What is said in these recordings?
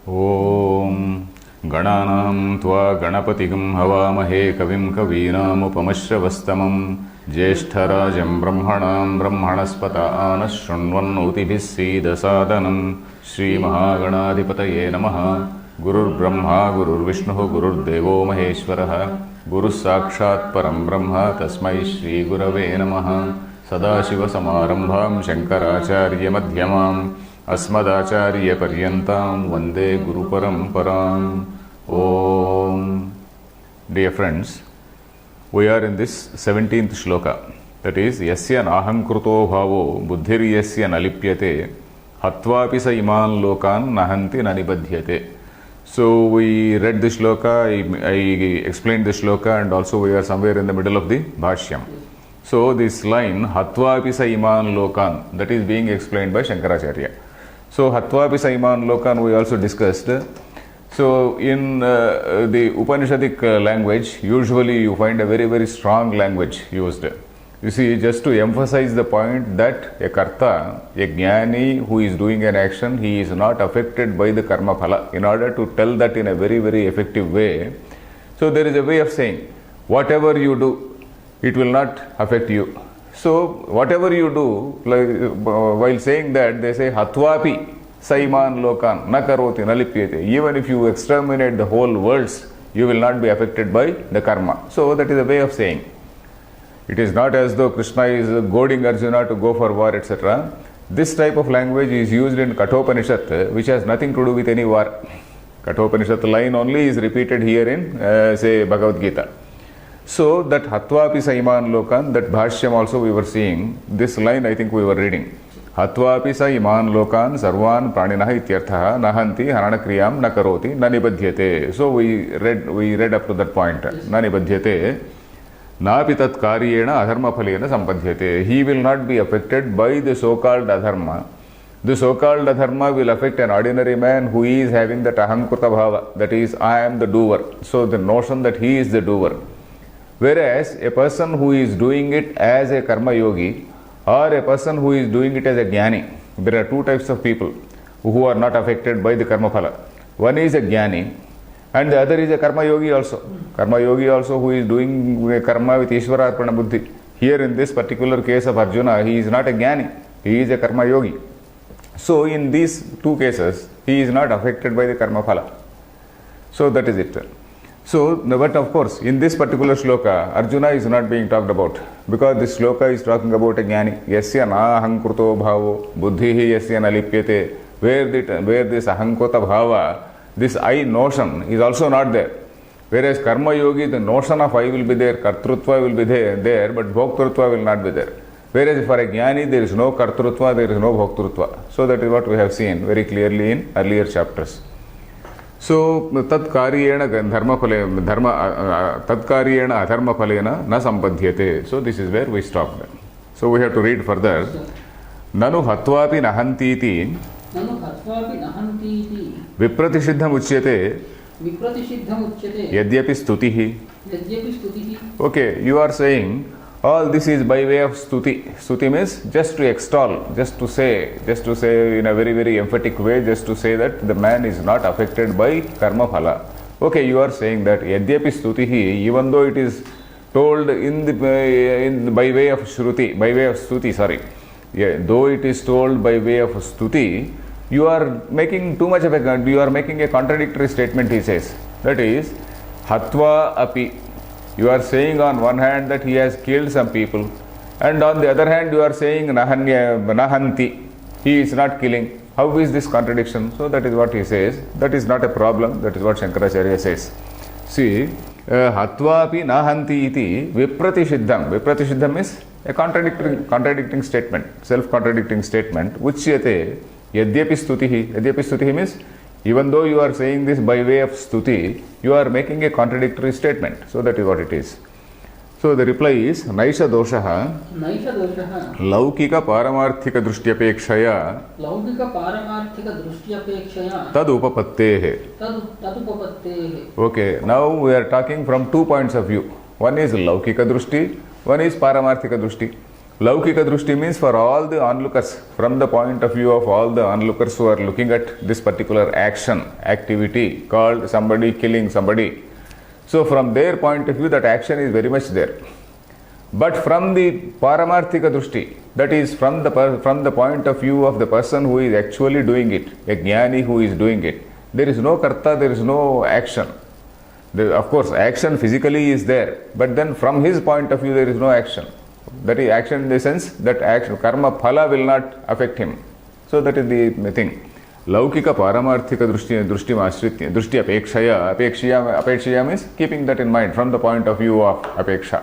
ॐ गणानां त्वा गणपतिगं हवामहे कविं कवीनामुपमश्रवस्तमं ज्येष्ठराजं ब्रह्मणां ब्रह्मणस्पत आनः शृण्वन्नोतिभिः सीदसादनं श्रीमहागणाधिपतये नमः। गुरुर्ब्रह्मा गुरुर्विष्णुः गुरुर्देवो महेश्वरः गुरुः साक्षात् परं ब्रह्म तस्मै श्रीगुरवे नमः। सदाशिवसमारम्भां शङ्कराचार्यमध्यमाम् अस्मदाचार्यपर्यन्तां वन्दे गुरुपरम्पराम्। Om. Dear friends, we are in this 17th shloka, that is yasya nahankruto bhavo buddhiryasya nalipyate hatvapi sa iman lokan nahanti nanibadhyate. So we read the shloka, I explained the shloka, and also we are somewhere in the middle of the bhashyam. So this line hatvapi sa iman lokan, that is being explained by Shankaracharya. So hatvapi sa iman lokan we also discussed. So in the Upanishadic language, usually you find a very strong language used. You see, just to emphasize the point that a karta, a jnani who is doing an action, he is not affected by the karma phala. In order to tell that in a very effective way, so there is a way of saying, whatever you do, it will not affect you. So whatever you do, like, while saying that, they say hatvapi saiman lokan na karoti na lipyate. Even if you exterminate the whole worlds, you will not be affected by the karma. So that is a way of saying. It is not as though Krishna is goading Arjuna to go for war, etc. This type of language is used in Kathopanishad, which has nothing to do with any war. Kathopanishad line only is repeated here in say Bhagavad Gita. So that hatvapi saiman lokan, that bhashyam also we were seeing. This line I think we were reading. Hatvapi sa iman lokan sarvan praninaha ityarthaha nahanti haranakriyam nakaroti nanibadhyate. So we read up to that point. Nanibadhyate napi tat karyena adharma phalena sampadhyate. He will not be affected by the so-called adharma. The so-called adharma will affect an ordinary man who is having that ahankruta bhava, that is, I am the doer. So the notion that he is the doer. Whereas a person who is doing it as a karma yogi, or a person who is doing it as a jnani, there are two types of people who are not affected by the karma phala. One is a jnani and the other is a karma yogi also. Karma yogi also who is doing karma with Ishvara Arpana Buddhi. Here in this particular case of Arjuna, he is not a jnani, he is a karma yogi. So in these two cases, he is not affected by the karma phala. So that is it. So, but of course, in this particular shloka, Arjuna is not being talked about, because this shloka is talking about a jnani. Yasya na ahankruto bhavo buddhihi yasya na lipyate. Where this ahankruta bhava, this I notion is also not there. Whereas karma yogi, the notion of I will be there, kartrutva will be there, but bhoktrutva will not be there. Whereas for a jnani, there is no kartrutva, there is no bhoktrutva. So that is what we have seen very clearly in earlier chapters. So tat karyena adharma phalena na sampadhyate. So this is where we stopped. So we have to read further. Nanu hatvapi nahantiti vipratishiddham uchyate yadyapi stutihi. Okay, you are saying all this is by way of stuti. Stuti means just to extol, just to say in a very emphatic way, just to say that the man is not affected by karma phala. Okay, you are saying that yadyapi stutihi, even though it is told by way of shruti, by way of stuti, sorry. Yeah, though it is told by way of stuti, you are making too much of you are making a contradictory statement, he says. That is, hatva api. You are saying on one hand that he has killed some people, and on the other hand you are saying nahanti, he is not killing. How is this contradiction? So that is what he says. That is not a problem. That is what Shankaracharya says. See, hatvapi nahanti iti vipratishiddham. Vipratishiddham is a contradicting statement, self-contradicting statement. Uchyate yadyapi stutihi. Yadyapi stutihi means even though you are saying this by way of stuti, you are making a contradictory statement. So that is what it is. So the reply is naisha doshaha laukika paramarthika drishyapekshaya tad upapattehe. Okay, now we are talking from 2 points of view. One is laukika drushti, one is paramarthika drushti. Laukika drushti means for all the onlookers, from the point of view of all the onlookers who are looking at this particular action, activity called somebody killing somebody. So from their point of view, that action is very much there. But from the Paramarthika drushti, that is from the point of view of the person who is actually doing it, a jnani who is doing it, there is no karta, there is no action. Of course, action physically is there, but then from his point of view, there is no action. That is action in the sense that action, karma phala will not affect him. So that is the thing. Laukika Paramarthika drushti apekshaya means keeping that in mind from the point of view of apeksha.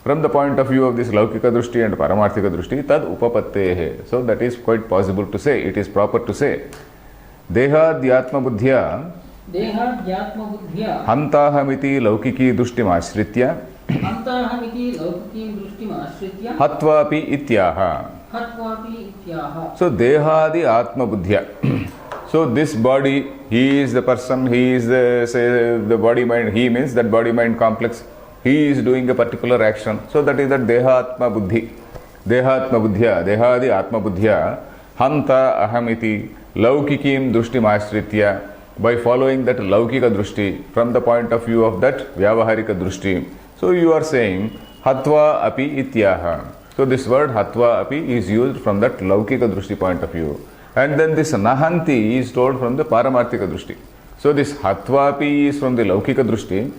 From the point of view of this Laukika drushti and Paramarthika drushti, tad upapattehe. So that is quite possible to say, it is proper to say. Adhyatma Vidya Hantahamiti Laukiki drushtim ashritya Hatvapi ityaha. So Dehadi Atma Buddhya. So this body, he is the person, he is the body mind, he means that body mind complex. He is doing a particular action. So that is that Dehatma Buddhi. Dehatma Buddhya, Dehadi Atma Buddhya Hanta Ahamiti Laukikim Drushtim Ashritya. By following that Laukika Drushti from the point of view of that Vyavaharika Drushti. So you are saying Hatva Api Ityaha. So this word Hatva Api is used from that Laukika Drushti point of view. And then this Nahanti is told from the Paramarthika Drushti. So this Hatva Api is from the Laukika Drushti.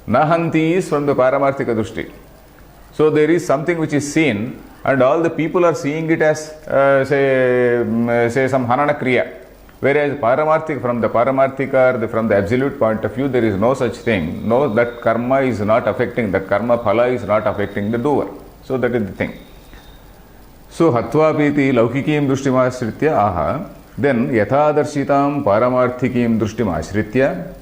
Nahanti is from the Paramarthika Drushti. So there is something which is seen and all the people are seeing it as say some Hanana Kriya. Whereas Paramarthika, from the Paramarthika or from the absolute point of view, there is no such thing. No, that karma is not affecting, that karma phala is not affecting the doer. So that is the thing. So Hatvapiti Laukikim Drushtim Ashritya aha. Then Yathadarsitam Paramarthikim Drushtim Ashritya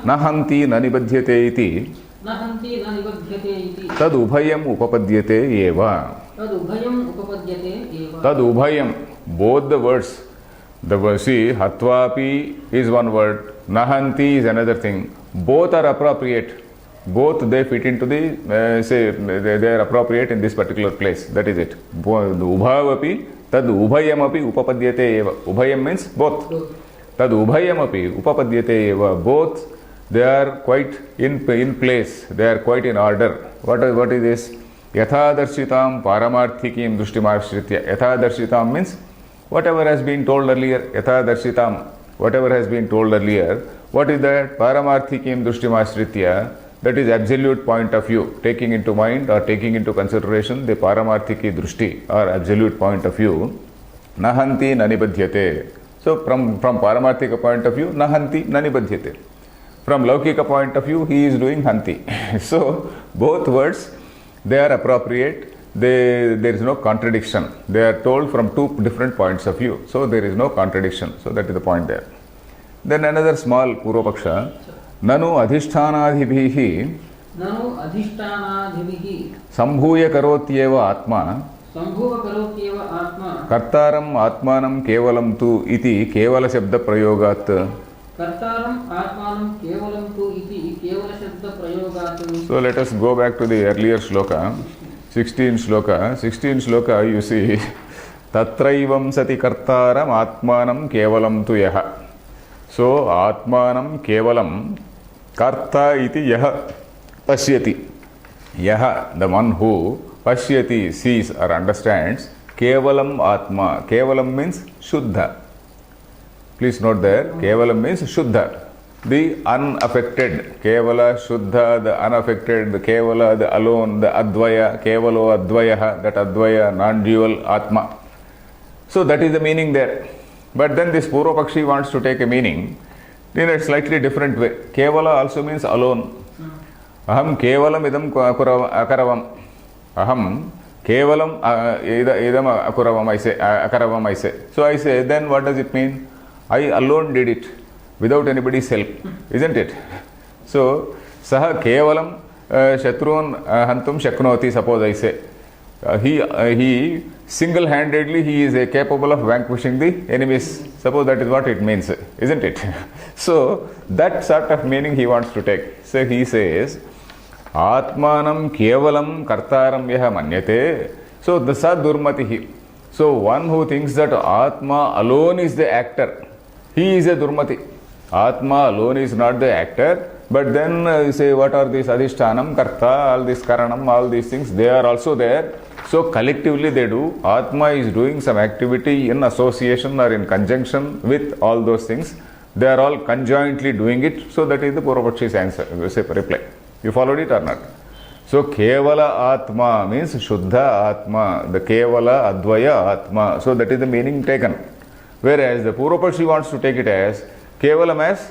Nahanti Nanibadhyate iti Tad Ubhayam Upapadyate eva. Tad Ubhayam, both the words. See, Hatvapi is one word, Nahanti is another thing. Both are appropriate. Both they fit into the, they are appropriate in this particular place. That is it. Ubhavapi, Tad Ubhayam api Upapadyate eva. Ubhayam means both. Tad Ubhayam api Upapadyate eva. Both, they are quite in place. They are quite in order. What is this? Yathadarsitam Paramarthikim Drushtimashritya. Yathadarsitam means whatever has been told earlier. Yathadarsitam, whatever has been told earlier. What is that? Paramarthikim Drushtimashritya. That is absolute point of view. Taking into mind or taking into consideration the Paramarthiki Drushti or absolute point of view. Nahanti Nanibadhyate. So from Paramarthika point of view, Nahanti Nanibadhyate. From Laukika point of view, he is doing Hanti. So both words, they are appropriate. There is no contradiction. They are told from two different points of view. So there is no contradiction. So that is the point there. Then another small Purvapaksha. Nanu adhishtanadhibhihi sambhuya karotyeva atma kartaram atmanam kevalam tu iti kevala shabda prayogat. So let us go back to the earlier shloka, 16 shloka, you see, Tatraivam sati kartaram atmanam kevalam tu yaha. So, atmanam kevalam karta iti yaha pashyati. Yaha, the one who pashyati, sees or understands, kevalam atma. Kevalam means shuddha. Please note there, kevalam means shuddha, the unaffected. Kevala, shuddha, the unaffected, the kevala, the alone, the advaya, kevalo advayaha, that advaya, non-dual atma. So that is the meaning there. But then this Purvapakshi wants to take a meaning in a slightly different way. Kevala also means alone. Aham kevalam idam akaravam. Aham kevalam idam akaravam I say. So I say, then what does it mean? I alone did it without anybody's help, isn't it? So, saha kevalam shatrun hantum shaknoti, suppose I say. He single-handedly he is capable of vanquishing the enemies. Suppose that is what it means, isn't it? So, that sort of meaning he wants to take. So, he says, Atmanam kevalam kartaram yaha manyate. So the sadurmatihi. So one who thinks that Atma alone is the actor, he is a durmati. Atma alone is not the actor, but then you say what are these adhishtanam, karta, all this karanam, all these things, they are also there. So collectively they do. Atma is doing some activity in association or in conjunction with all those things. They are all conjointly doing it. So that is the Purvapakshi's answer, reply. You followed it or not? So Kevala Atma means Shuddha Atma, the Kevala Advaya Atma. So that is the meaning taken. Whereas the Purvapakshi wants to take it as Kevalam as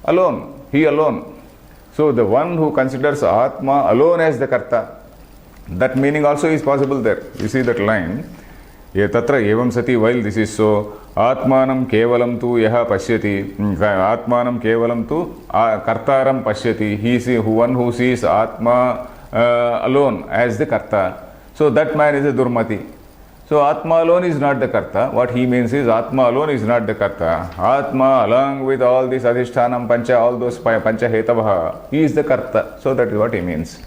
alone, he alone. So the one who considers Atma alone as the Karta, that meaning also is possible there. You see that line. Tatra evam sati, while this is so, Atmanam kevalam tu yaha pashyati, Atmanam kevalam tu kartaram pashyati, he is one who sees Atma alone as the Karta. So that man is a Durmati. So Atma alone is not the Karta. What he means is Atma alone is not the Karta. Atma along with all this Adhishtanam, Pancha, all those Pancha Hetavaha, he is the Karta. So that is what he means.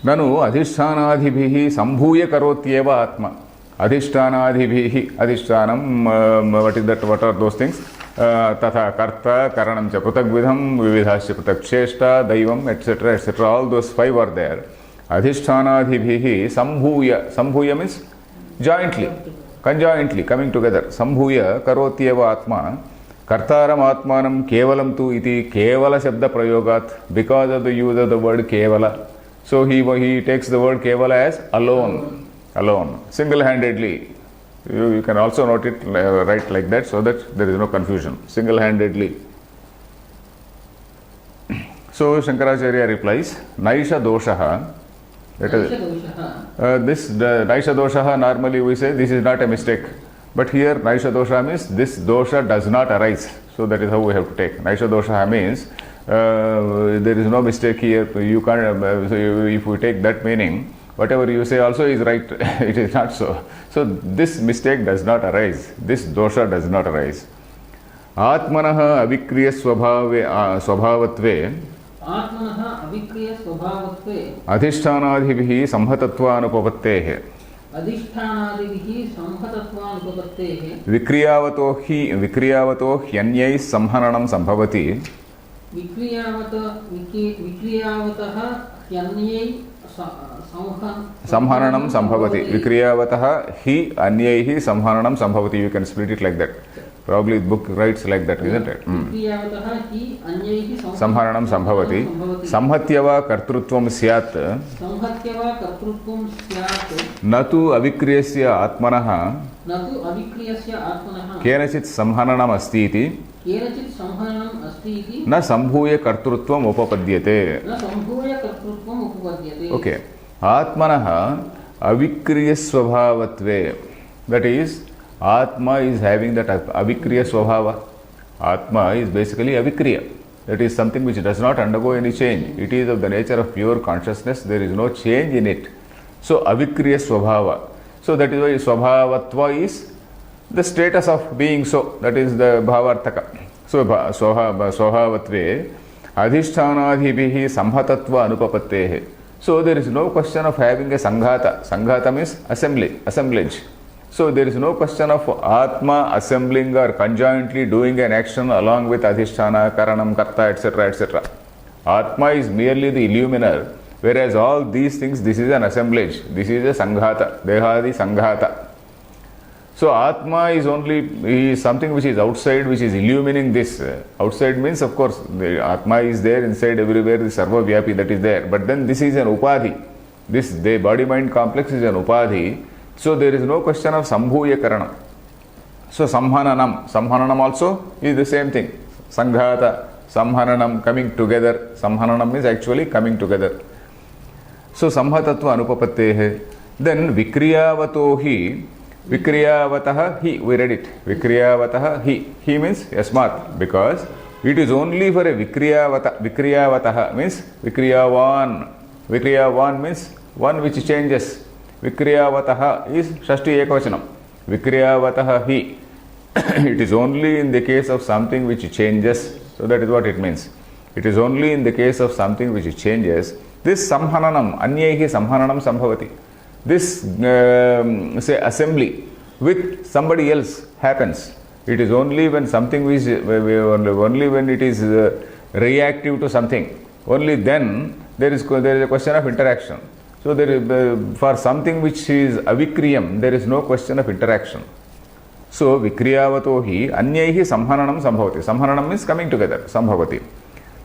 Nanu Adhishtanadhibhihi Sambhuya Karotyeva Atma. Adhishtanadhibhihi, Adhishtanam, what is that, what are those things? Tatha Karta, Karanam cha Pratagvidham, Vividhasya Pratagsheshta, Daivam, etc., etc. All those five are there. Adhishtanadhibhihi Sambhuya. Sambhuya means jointly, conjointly, coming together. Sambhuya Karotyeva Atma. Kartaram Atmanam Kevalam tu iti Kevala Shabda Prayogat, because of the use of the word Kevala. So he takes the word Kevala as alone. Alone, single-handedly. You can also note it right like that, so that there is no confusion. Single-handedly. So Shankaracharya replies, Naisha doshaha. This Naisha doshaha, normally we say this is not a mistake. But here Naisha dosha means this dosha does not arise. So that is how we have to take. Naisha dosha means there is no mistake here. You can't. If we take that meaning, whatever you say also is right. It is not so. So this mistake does not arise. This dosha does not arise. Atmanaha avikriya swabhavatve adhishtanadhibhihi samhatatvanupapattehe vikriyavato hyanyais samhananam sambhavati samhananam sambhavati. Vikriyavataha hi anyaihi samhananam sambhavati. You can split it like that. Probably the book writes like that, isn't it? Samhananam sambhavati. Samhatyava kartrutvam syat. Natu avikriyasya atmanaha. Kenachit samhananam asti iti. Na sambhuya kartrutvam upapadyate. Okay. Atmanaha avikriya swabhavatve. That is, Atma is having that avikriya swabhava. Atma is basically avikriya. That is something which does not undergo any change. It is of the nature of pure consciousness. There is no change in it. So avikriya swabhava. So that is why swabhavatva is the status of being so. That is the bhavartaka. So swabhavatve adhishtanadhibhihi samhatatva anupapattehe. So there is no question of having a sanghata. Sanghata means assembly, assemblage. So there is no question of Atma assembling or conjointly doing an action along with Adhisthana, Karanam, Karta, etc., etc. Atma is merely the illuminer, whereas all these things, this is an assemblage. This is a Sanghata, Dehadi Sanghata. So Atma is something which is outside, which is illumining this. Outside means, of course, the Atma is there inside everywhere, the Sarva Vyapi that is there. But then this is an Upadhi. The body-mind complex is an Upadhi. So there is no question of Sambhuya Karanam. So Samhananam also is the same thing. Sanghata, Samhananam, coming together. Samhananam is actually coming together. So Samhatatva Anupapattehe. Then Vikriyavato hi. Vikriyavataha hi. We read it. Vikriyavataha hi. He means Yasmat. Because it is only for a Vikriyavata. Vikriyavataha means Vikriyavan. Vikriyavan means one which changes. Vikriyavataha is Shashti Ekavachanam. Vikriyavataha hi. It is only in the case of something which changes. So that is what it means. It is only in the case of something which changes. This samhananam, anyaihi samhananam sambhavati. This, say, assembly with somebody else happens. It is only when something which, only when it is reactive to something, only then there is a question of interaction. So there is, for something which is avikriyam, there is no question of interaction. So vikriyavato hi anyaihi samhananam sambhavati. Samhananam means coming together, sambhavati.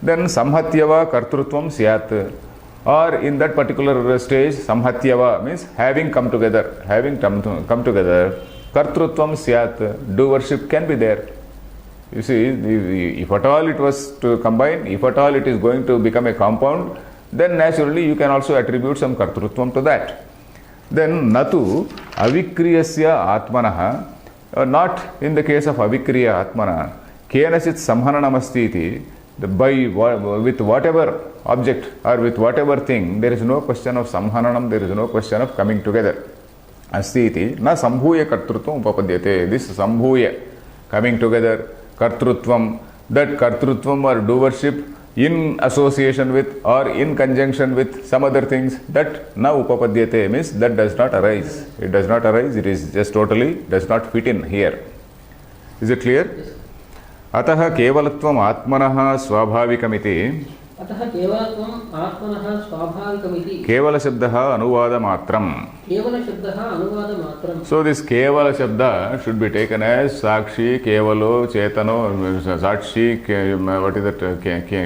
Then samhatyava kartrutvam syat. Or in that particular stage, samhatyava means having come together, come together, kartrutvam syat, doership can be there. You see, if at all it was to combine, if at all it is going to become a compound, then naturally you can also attribute some kartrutvam to that. Then natu avikriyasya atmanaha, not in the case of avikriya atmana, kenasit samhananamasti iti, with whatever object or with whatever thing, there is no question of samhananam, there is no question of coming together. Asti iti na sambhuya kartrutvam upapadyate. This sambhuya, coming together, kartrutvam, that kartrutvam or doership in association with or in conjunction with some other things, that na upapadyate means that does not arise. It does not arise, it is just totally does not fit in here. Is it clear? अतः केवलत्वम् आत्मनः स्वाभाविकमिति केवल शब्दः अनुवादमात्रम्. So this kevala shabda should be taken as sakshi, kevalo, chetano, sakshi, what is that?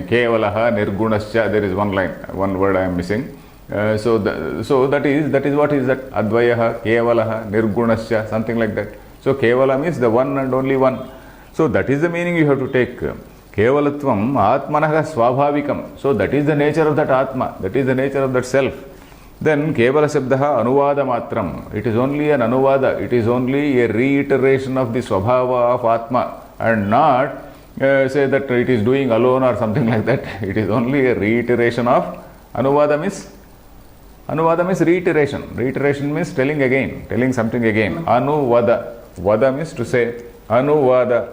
Kevalaha, nirgunascha. There is one line, one word I am missing. So that is what is that? Advayaha, kevalaha, nirgunascha, something like that. So kevala means the one and only one. So that is the meaning you have to take. Kevalatvam atmanaha swabhavikam. So that is the nature of that atma. That is the nature of that self. Then kevala shabdaha anuvada matram. It is only an anuvada. It is only a reiteration of the swabhava of atma, and not say that it is doing alone or something like that. It is only a reiteration of anuvada means reiteration. Reiteration means telling again, telling something again. Anuvada. Vada means to say. Anuvada.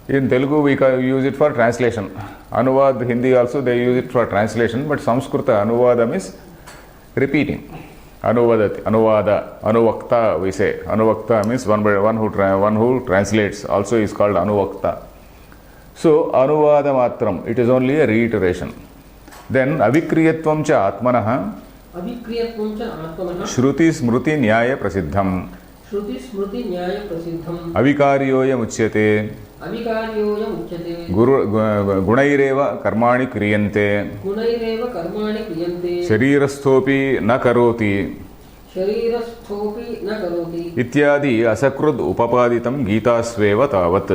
In Telugu we use it for translation. Anuvad, Hindi also they use it for translation, but Samskrita anuvada means repeating. Anuvadati, anuvada, anuvakta we say. Anuvakta means one who translates also is called anuvakta. So anuvada matram, it is only a reiteration. Then avikriyatvam cha atmanaha shruti smruti nyaya prasiddham. Avikaryoyam uchyate. Gunaireva karmani kriyante. Sharirasthopi na karoti. Ityadi asakrud upapaditam gitasveva tavat.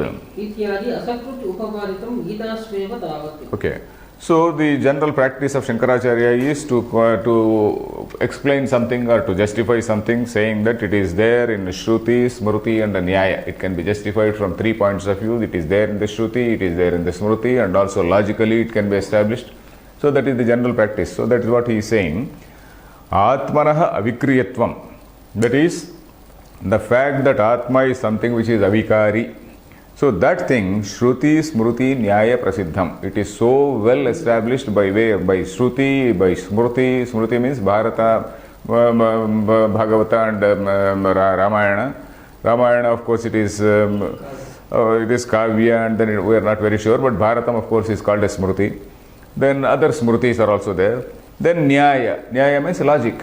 Okay. So the general practice of Shankaracharya is to explain something or to justify something, saying that it is there in Shruti, Smruti and Nyaya. It can be justified from 3 points of view. It is there in the Shruti, it is there in the Smruti, and also logically it can be established. So that is the general practice. So that is what he is saying. Atmanaha avikriyatvam. That is the fact that Atma is something which is avikari. So that thing, Shruti, Smruti, Nyaya, Prasiddham, it is so well established by Shruti, by Smruti. Smruti means Bharata, Bhagavata and Ramayana. Ramayana, of course, it is Kavya, and then we are not very sure, but Bharatam, of course, is called as Smruti. Then other Smrutis are also there. Then Nyaya. Nyaya means logic.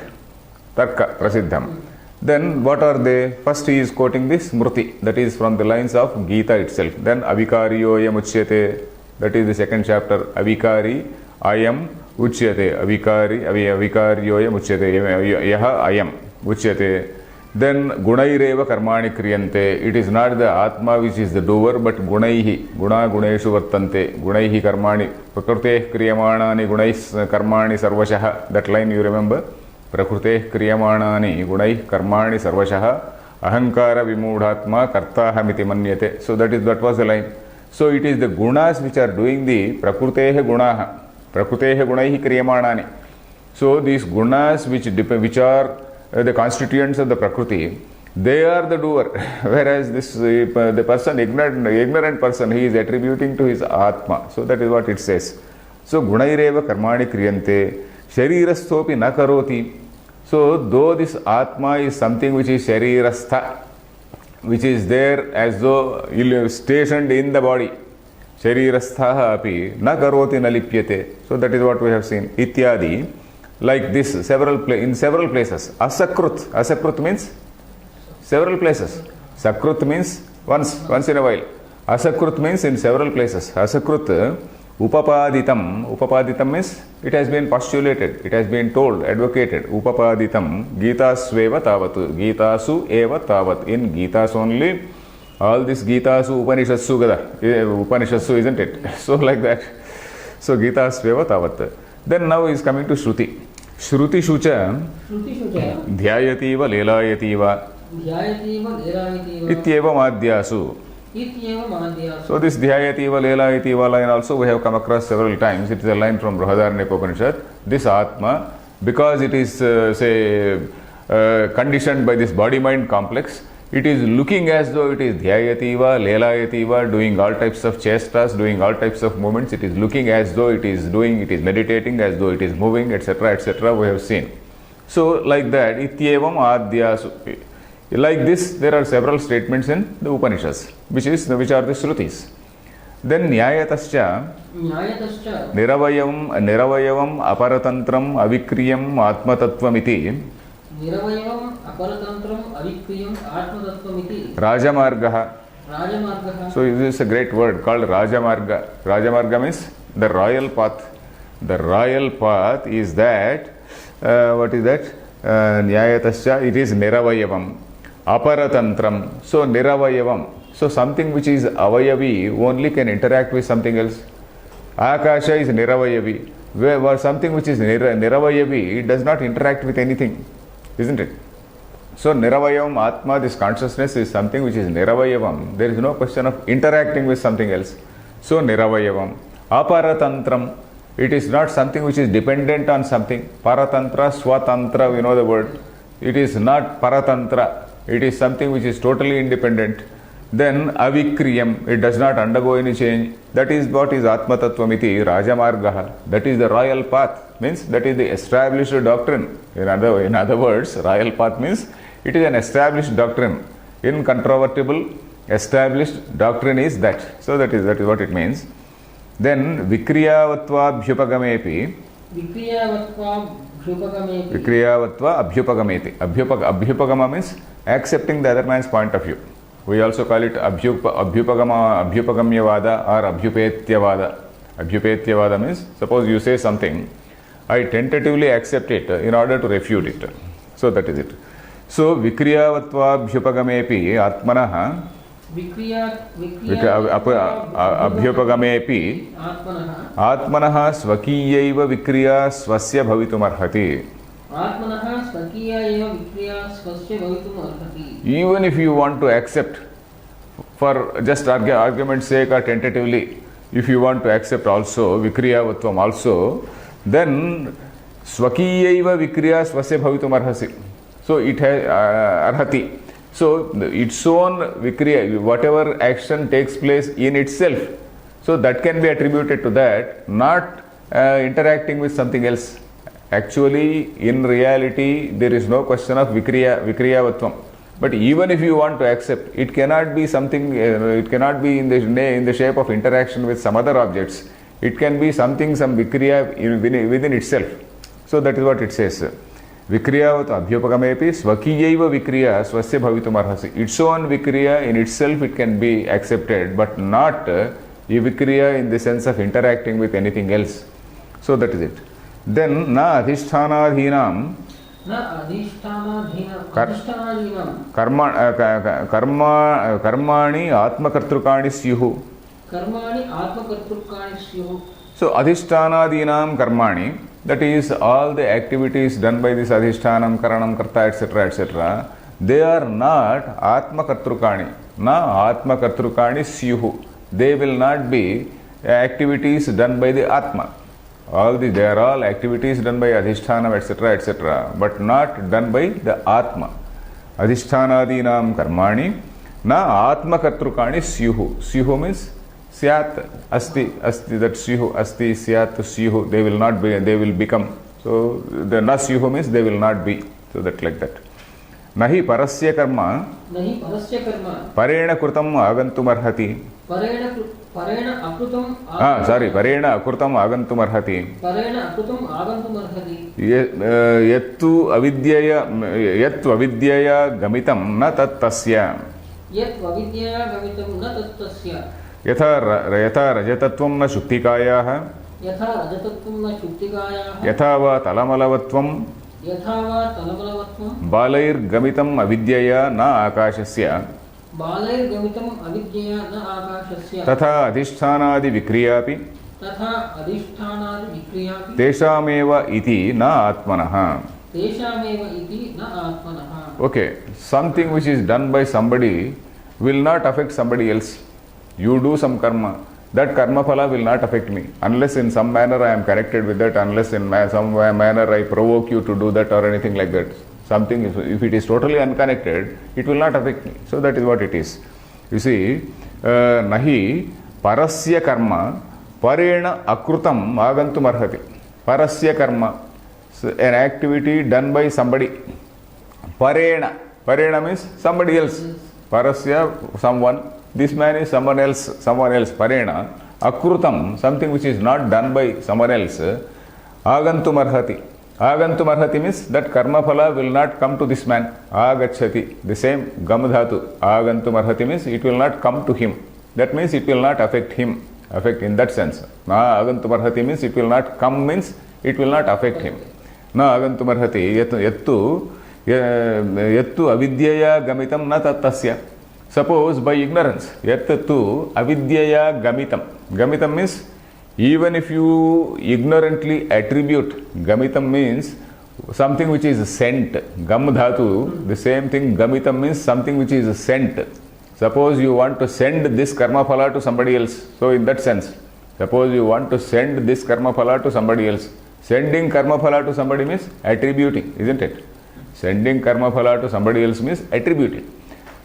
Tarka, Prasiddham. Then what are they? First he is quoting this Smruti, that is from the lines of Gita itself. Then Avikaryoyam uchyate, that is the second chapter. Avikari, ayam, uchyate. Avikaryoyam uchyate, yaha ayam, uchyate. Then Gunaireva karmani kriyante. It is not the Atma which is the doer, but Gunaihi, Guna Guneshu vartante. Gunaihi karmani, Prakrute kriyamanani Gunais karmani sarvashaha. That line you remember? Prakrute kriyamanani gunaih karmani sarvashaha ahankara vimudhatma kartahamiti manyate. So that was the line. So it is the gunas which are doing the prakrutehe gunaha. Prakrutehe gunaihi kriyamanani. So these gunas which are the constituents of the Prakriti, they are the doer. Whereas the person, ignorant person, he is attributing to his Atma. So that is what it says. So gunaireva karmani kriyante, sharirasthopi na karoti. So though this Atma is something which is sharirastha, which is there as though stationed in the body, sharirastha api na karoti na lipyate. So that is what we have seen. Ityadi, like this, in several places. Asakrut means several places. Sakrut means once in a while. Asakrut means in several places. Asakrut, Upapaditam means it has been postulated, it has been told, advocated. Upapaditam, Gitasveva tavat, Gitasu eva tavat. In Gitas only, all this Gitasu, Upanishadsu gada. Upanishadsu, isn't it? So like that. So Gitasveva tavat. Then now is coming to Shruti. Shruti shucha, Dhyayativa Lelayativa, Ityevam Adhyasu. So this Dhyayativa Lelayativa line also we have come across several times. It is a line from Brihadaranyaka Upanishad. This Atma, because it is conditioned by this body-mind complex, it is looking as though it is Dhyayativa, Lelayativa, doing all types of chestas, doing all types of movements. It is looking as though it is doing, it is meditating, as though it is moving, etc., etc. we have seen. So like that, Ityevam Adhyasu. Like this, there are several statements in the Upanishads, which are the Shrutis. Then Nyayatascha, Niravayavam, Aparatantram, Avikriyam, Atmatatvamiti, Rajamargaha. So this is a great word called Rajamarga. Rajamarga means the royal path. The royal path is that, what is that? Nyayatascha, it is Niravayavam. Aparatantram, so Niravayavam. So something which is avayavi only can interact with something else. Akasha is Niravayavi. Where something which is Niravayavi, it does not interact with anything, isn't it? So Niravayavam Atma, this consciousness is something which is Niravayavam. There is no question of interacting with something else. So Niravayavam. Aparatantram, it is not something which is dependent on something. Paratantra, Swatantra, we know the word. It is not Paratantra. It is something which is totally independent. Then Avikriyam, it does not undergo any change. That is what is Atma Tattvamiti, Rajamargaha. That is the royal path, means that is the established doctrine. In other words, royal path means it is an established doctrine. Incontrovertible, established doctrine is that. So that is what it means. Then Vikriyavatva Abhyupagamepi. Vikriyavatva Abhyupagameti. Abhyupagama means accepting the other man's point of view. We also call it Abhyupagamyavada or Abhyupetyavada. Abhyupetyavada means, suppose you say something, I tentatively accept it in order to refute it. So that is it. So Vikriyavatva Abhyupagamepi Atmanaha Abhyupagamepi Atmanaha Svakiyaiva Vikriya Swasya Bhavitumarhati. Even if you want to accept, for just argument's sake or tentatively, if you want to accept also Vikriyavatvam also, then Svakiyaiva Vikriya Swasya Bhavitumarhasi. So it has arhati. So its own Vikriya, whatever action takes place in itself, so that can be attributed to that, not interacting with something else. Actually, in reality, there is no question of Vikriyavatvam. But even if you want to accept, it cannot be something, it cannot be in the shape of interaction with some other objects. It can be something, some Vikriya within itself. So that is what it says. Vikriyavat Abhyupagamepi Svakiyaiva Vikriya Swasya Bhavitumarhasi. Its own Vikriya in itself it can be accepted, but not a Vikriya in the sense of interacting with anything else. So that is it. Then Na Adhishtanadhinam Karmani Atmakartrukani Syuhu. So Adhishtanadhinam Karmani, that is all the activities done by this Adhishtanam, Karanam, Karta, etc., etc., they are not Atmakartrukani. Na Atmakartrukani Syuhu. They will not be activities done by the Atma. They are all activities done by Adhishtanam, etc., etc., but not done by the Atma. Adhishtanadinam karmani na Atma Kartrukani Syuhu. Syuhu means Syat, asti, asti, that syuhu, asti, syat, syuhu, they will not be, they will become. So the na syuhu means they will not be. So that like that. Nahi parasya karma parena krutam agantum arhati. Parena akrutam parena akrutam agantum arhati. Yattu avidyaya gamitam na tattasya. Yatha rajatatvam na shuktikāyāha. Yatha va talamalavatvam. Balair gamitam avidyaya na akashasya. Tatha adhisthānādi vikriyāpi. Teshameva iti na atmanaha. Okay, something which is done by somebody will not affect somebody else. You do some karma, that karma phala will not affect me unless in some manner I am connected with that, unless in some manner I provoke you to do that or anything like that. Something, if it is totally unconnected, it will not affect me. So that is what it is. You see, nahi parasya karma parena akrutam agantum arhati. Parasya karma, so an activity done by somebody. Parena means somebody else. Parasya, someone. This man is someone else. Parena. Akrutam, something which is not done by someone else. Agantum arhati. Agantum arhati means that karma phala will not come to this man. Agachati. The same gam dhatu. Agantum arhati means it will not come to him. That means it will not affect him. Affect in that sense. Na agantum arhati means it will not come, means it will not affect him. Na agantum arhati yattu avidyaya gamitam na tattasya. Suppose by ignorance, yattu avidyaya gamitam. Gamitam means even if you ignorantly attribute, gamitam means something which is sent. Gam dhatu, the same thing, gamitam means something which is sent. Suppose you want to send this karma phala to somebody else. So in that sense, suppose you want to send this karma phala to somebody else. Sending karma phala to somebody means attributing, isn't it? Sending karma phala to somebody else means attributing.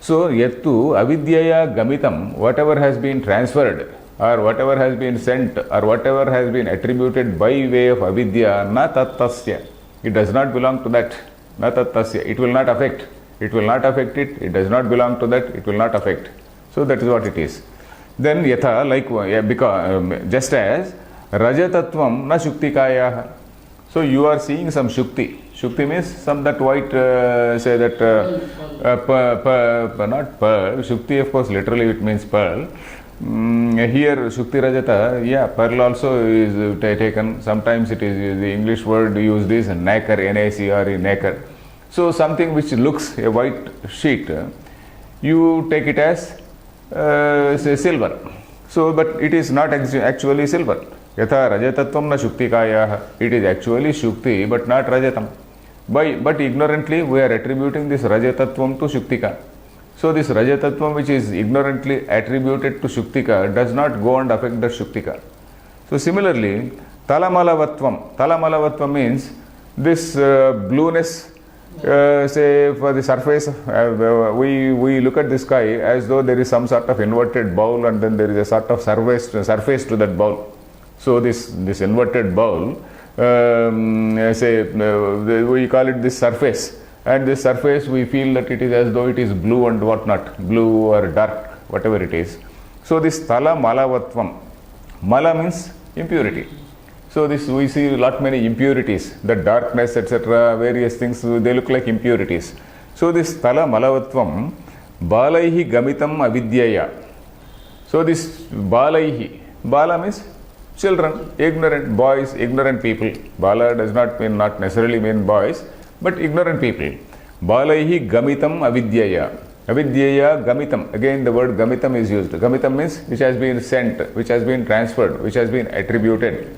So, yattu avidyaya gamitam, whatever has been transferred or whatever has been sent or whatever has been attributed by way of avidya, na tattasya. It does not belong to that. Na tattasya. It will not affect. It will not affect it. It does not belong to that. It will not affect. So, that is what it is. Then, yatha, like, because, just as rajatatvam na shuktikāyāha. So, you are seeing some shukti. Shukti means some that white, say that, not pearl. Shukti, of course, literally it means pearl. Here, Shukti Rajata, yeah, pearl also is taken. Sometimes it is, the English word used is nacre, N-A-C-R-E, nacre. So, something which looks a white sheet, you take it as, say, silver. So, but it is not actually silver. Yatha rajatatvam na shuktikāyāha. It is actually shukti, but not rajatam. But ignorantly we are attributing this rajatatvam to shuktika. So this rajatatvam which is ignorantly attributed to shuktika does not go and affect the shuktika. So similarly, talamalavatvam means this blueness, say for the surface, we look at the sky as though there is some sort of inverted bowl and then there is a sort of surface to that bowl. So this inverted bowl, say we call it this surface, and this surface we feel that it is as though it is blue and whatnot, blue or dark, whatever it is. So this tala malavatvam, mala means impurity. So this we see a lot many impurities, the darkness, etc., various things, they look like impurities. So this tala malavatvam, balaihi gamitam avidyaya. So this balaihi, bala means children, ignorant boys, ignorant people. Bala does not necessarily mean boys, but ignorant people. Balaihi gamitam avidyaya. Avidyaya gamitam. Again the word gamitam is used. Gamitam means which has been sent, which has been transferred, which has been attributed.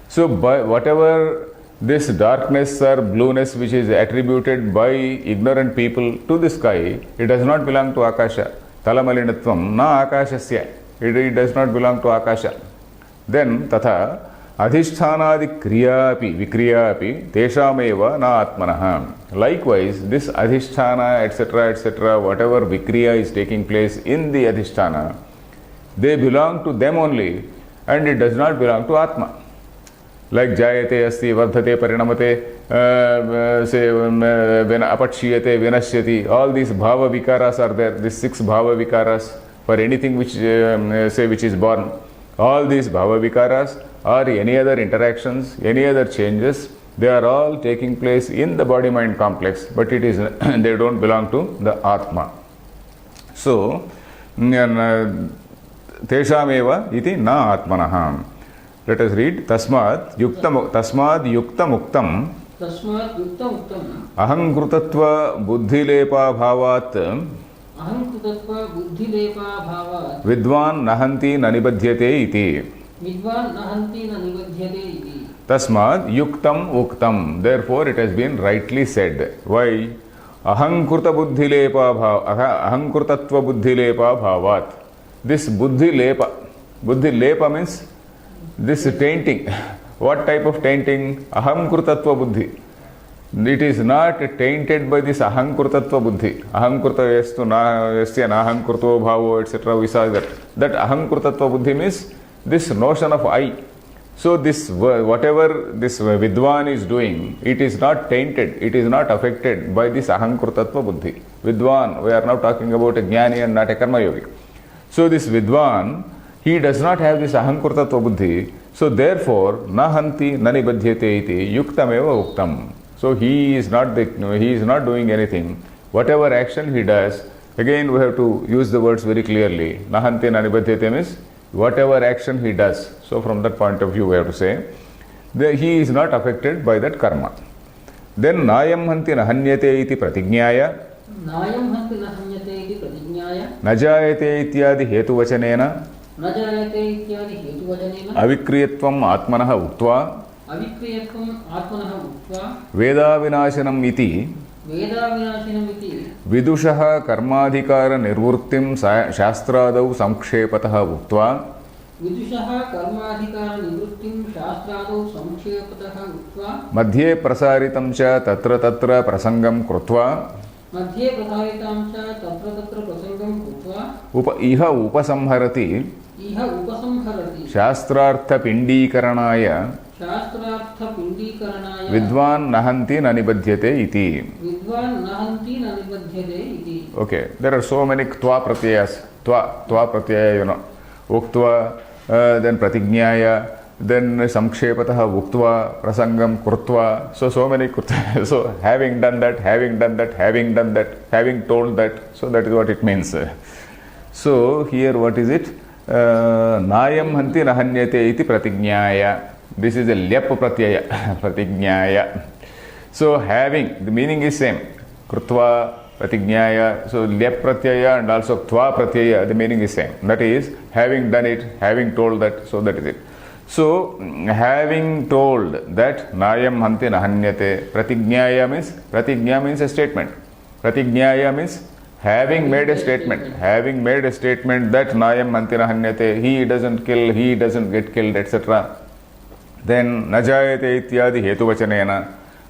So by whatever this darkness or blueness which is attributed by ignorant people to the sky, it does not belong to Akasha. Talamalinatvam na Akashasya. It does not belong to Akasha. Then tatha adhisthānādi kriyāpi vikriyāpi teshameva na atmanaha. Likewise, this adhisthāna, etc., etc., whatever vikriya is taking place in the adhisthāna, they belong to them only and it does not belong to Atma. Like jayate asti vardhate parinamate, say apachiyate vinashyati, all these bhava vikaras are there, these 6 bhava vikaras for anything which which is born. All these bhava vikaras or any other interactions, any other changes, they are all taking place in the body mind complex, but it is they don't belong to the Atma. So teshameva iti na atmanah. Let us read tasmad yuktam uktam तस्मात् युक्तम् उक्तम् ahankrutatva buddhilepa bhavat अहंकृतत्व बुद्धिलेपाभावात् vidvan nahanti nanibadhyate iti. विद्वान् नहन्ति न निबध्यते इति. Tasmad yuktam uktam. Therefore it has been rightly said. Why? Ahankruta buddhilepa ahankrutatva buddhilepa bhavat. This buddhilepa means this tainting. What type of tainting? Ahamkrutatva buddhi. It is not tainted by this ahankrutatva buddhi. Ahankruta yastu yasya nahankruto bhavo, etc. We saw that. That ahankrutatva buddhi means this notion of I. So this whatever this vidwan is doing, it is not tainted, it is not affected by this ahankrutatva buddhi. Vidwan, we are now talking about a jnani and not a karma yogi. So this vidwan, he does not have this ahankrutatva buddhi. So therefore, nahanti nanibadhyate iti yuktameva uktam. So he is not doing anything. Whatever action he does, again we have to use the words very clearly. Nahanti nanibadhyate means whatever action he does. So from that point of view we have to say that he is not affected by that karma. Then nayam hanti nahanyate iti pratignyaya नायं हन्ति न हन्यते इति प्रतिज्ञाय najayate ityadi hetu vachanena न जायते इत्यादि हेतुवचनेन avikriyatvam atmanah uktva अविक्रियत्वम् आत्मनः उक्त्वा veda vinashanam iti वेदाविनाशिनमिति विदुषः कर्माधिकार निर्वृत्तिं शास्त्रादौ संक्षेपतः उक्त्वा विदुषः कर्माधिकारनिवृत्तिं शास्त्रादौ संक्षेपतः उक्त्वा मध्ये प्रसारितं च तत्र तत्र प्रसंगं कृत्वा मध्ये प्रसारितां च तत्र तत्र प्रसंगं कृत्वा इह उपसंहरति इह उपसंहरति शास्त्रार्थपिण्डीकरणाय शास्त्रार्थपिण्डीकरणाय विद्वान् नहन्ति न निबध्यते इति. विद्वान् नहन्ति न निबध्यते इति. Okay, there are so many ktva pratyayas. Tva pratyaya, you know. Uktva, then pratignyaya, then samkshepatah uktva, prasangam kurtva. So many kurtva. So having done that, having told that. So that is what it means. So here what is it? Nayam hanti nahanyate iti pratignyaya. This is a lyap pratyaya. Pratignyaya. So having, the meaning is same. Krutva, pratignyaya. So lyap pratyaya and also tva pratyaya, the meaning is same. That is, having done it, having told that, so that is it. So, having told that nayam hanti nahanyate, pratignyaya means a statement. Pratignyaya means having made a statement that nayam hanti nahanyate, he doesn't kill, he doesn't get killed, etc. Then najayate ityadi hetu vachanena.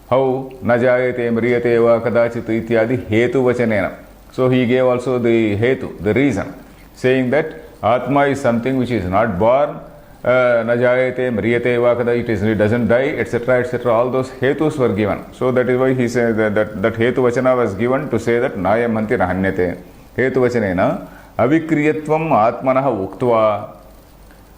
How najayate mriyate va kadachit ityadi hetu vachanena. So he gave also the hetu, the reason, saying that Atma is something which is not born, najayate mriyate va kadachit, it doesn't die, etc., etc. All those hetus were given. So that is why he said that hetu vachana was given to say that nayam hanti nahanyate. Hetu vachanena avikriyatvam atmanah uktva.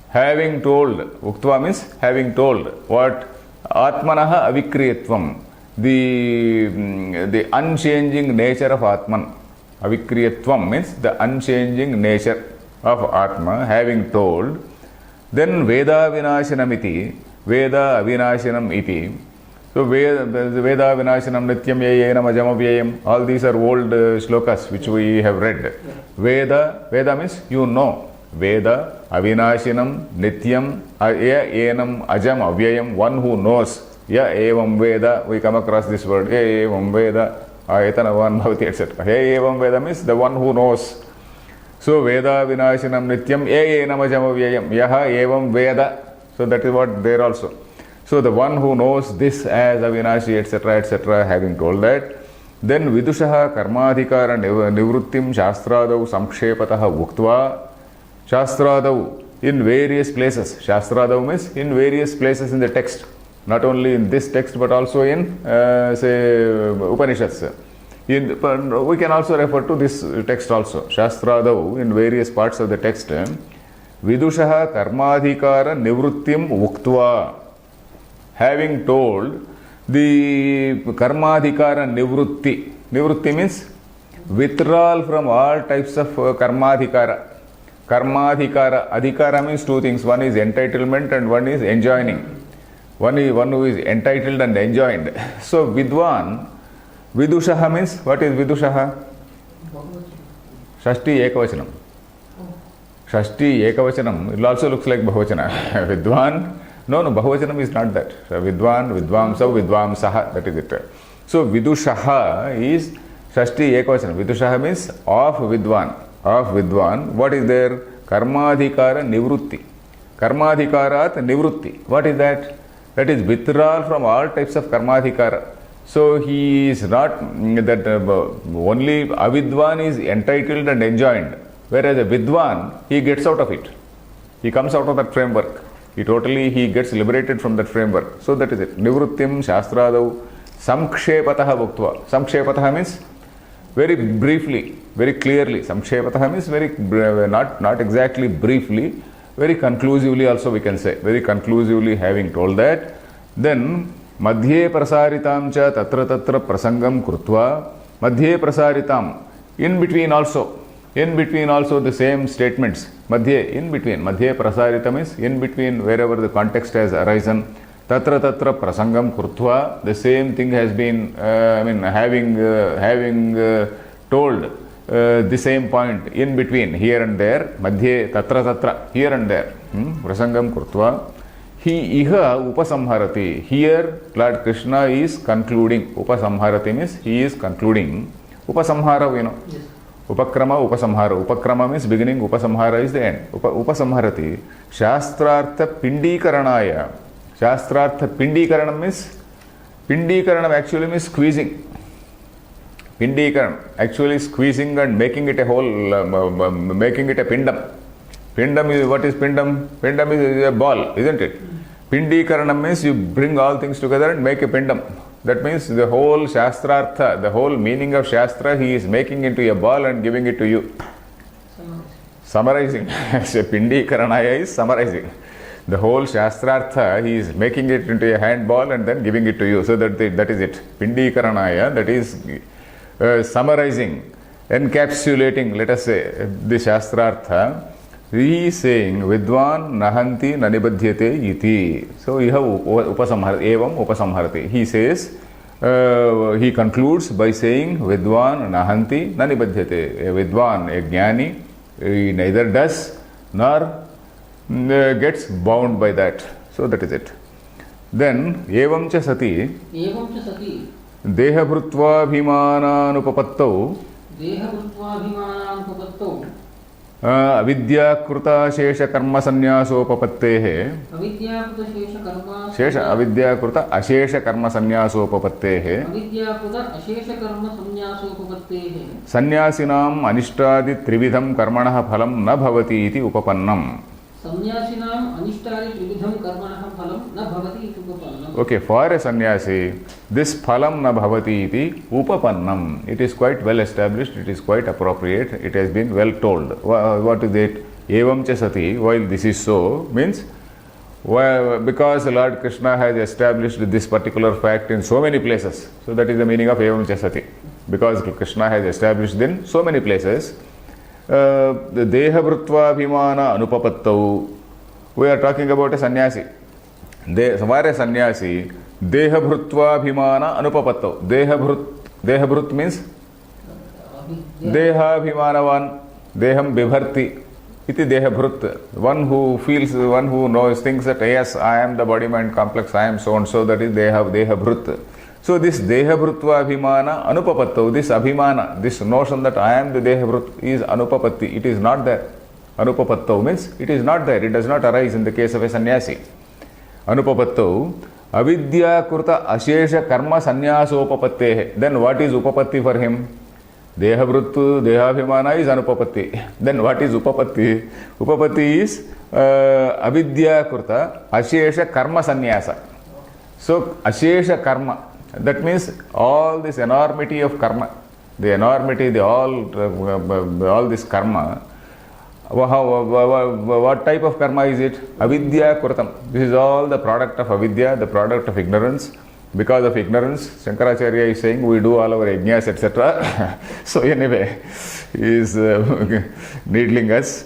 Having told, uktva means having told, what? Atmanaha avikriyatvam, the unchanging nature of Atman. Avikriyatvam means the unchanging nature of Atma, having told. Then Veda vinashanam iti, Veda avinashanam iti. So Veda vinashanam nityam yayenam ajamavyayam. All these are old shlokas which we have read. Veda means you know. Veda, avinashinam, nityam, enam, ajam, avyayam, one who knows. Ya evam Veda, we come across this word. Ya evam Veda, ayatana van bhavati, etc. Ya evam Veda means the one who knows. So Veda, avinashinam, nityam, enam, ajam, avyayam, yaha evam Veda. So that is what there also. So the one who knows this as avinashi, etc., etc., having told that, then vidushaha karmadhikara nivrittim shastradau samkshepatah uktva. Shastradau, in various places. Shastradau means in various places in the text. Not only in this text but also in, say, Upanishads. We can also refer to this text also. Shastradau, in various parts of the text. Vidushaha karmadhikara nivrittim uktva. Having told the karmadhikara nivritti. Nivritti means withdrawal from all types of karmadhikara. Karmadhikara. Adhikara means two things. One is entitlement and one is enjoining. One who is entitled and enjoined. So Vidwan, Vidushaha means, what is Vidushaha? Shashti Ekavachanam. Shashti Ekavachanam, it also looks like Bahuvachana. Vidwan, no, Bahuvachanam is not that. Vidwan, Vidvamsa, Vidvamsaha, that is it. So Vidushaha is Shashti Ekavachanam. Vidushaha means of Vidwan. Of Vidwan, what is there? Karmadhikara Nivrutti. Karmadhikarat Nivrutti. What is that? That is withdrawal from all types of karmadhikara. So he is not that only avidwan is entitled and enjoined, whereas a vidwan, he gets out of it. He comes out of that framework. He gets liberated from that framework. So that is it. Nivrittim shastradau samkshepataha bhuktva. Samkshepataha means very briefly, very clearly. Samkshepataha means very not exactly briefly, very conclusively also we can say. Very conclusively having told that, then madhye prasaritam cha tatra tatra prasangam krutva. Madhye prasaritam, in between also the same statements. Madhye, in between. Madhye prasaritam is in between, wherever the context has arisen. Tatra tatra prasangam krutva, the same thing has been, having told the same point in between, here and there. Madhye tatra tatra, here and there. Prasangam krutva. He iha upasamharati. Here Lord Krishna is concluding. Upasamharati means he is concluding. Upasamhara, we know. Yes. Upakrama, upasamhara. Upakrama means beginning, upasamhara is the end. Upasamharati. Shastrartha pindikaranaya. Shastrartha pindikaranam means, pindikaranam actually means squeezing. Pindikaranam, actually squeezing and making it a whole, making it a pindam. Pindam is, what is pindam? Pindam is a ball, isn't it? Pindikaranam means you bring all things together and make a pindam. That means the whole shastrartha, the whole meaning of shastra, he is making into a ball and giving it to you. Summarizing. So pindikaranaya is summarizing. The whole shastrartha, he is making it into a handball and then giving it to you. So that is it. Pindikaranaya, that is summarizing, encapsulating, let us say, the shastrartha. He is saying, Vidwan nahanti nanibadhyate iti. So, iha upasamharati, evam upasamharati. He says, he concludes by saying, Vidwan nahanti nanibadhyate. A Vidwan, a jnani, he neither does nor gets bound by that. So, that is it. Then, evam cha sati, dehabhrutvabhimananupapatto, avidyakrita shesha karma sannyasopapatte, avidyakrita ashesha karma sannyasopapatte, sannyasinam anishtadi trividham karmanah phalam na bhavati iti upapannam. Okay, for a sannyasi, this phalam na bhavati iti upapannam. It is quite well established, it is quite appropriate, it has been well told. What is it? Evam cha sati, while this is so, means because Lord Krishna has established this particular fact in so many places. So that is the meaning of evam cha sati. Because Krishna has established in so many places. The dehabhrutva bhimana anupapattau. We are talking about a sannyasi. Where a sannyasi, dehabhrutva bhimana anupapattau. Dehabhrut means deha bhimanavan, deham bibharti. Iti dehabhrut. One who feels, one who knows, thinks that yes, I am the body mind complex, I am so and so, that is dehabhrut. So this dehabhrutva abhimana anupapattau, this abhimana, this notion that I am the dehabhrut is anupapatti. It is not there. Anupapattau means it is not there. It does not arise in the case of a sannyasi. Anupapattau avidya kurta ashesha karma sannyasopapatte. Then what is upapatti for him? Dehavrittu, Dehabhimana is Anupapatti. Then what is Upapatti? Upapatti is Avidya Kurta Ashesha Karma Sannyasa. So Ashesha Karma, that means all this enormity of karma, the enormity, all this karma. What type of karma is it? Avidya Kurtam. This is all the product of avidya, the product of ignorance. Because of ignorance, Shankaracharya is saying we do all our yajnas, etc. So anyway, he is needling us.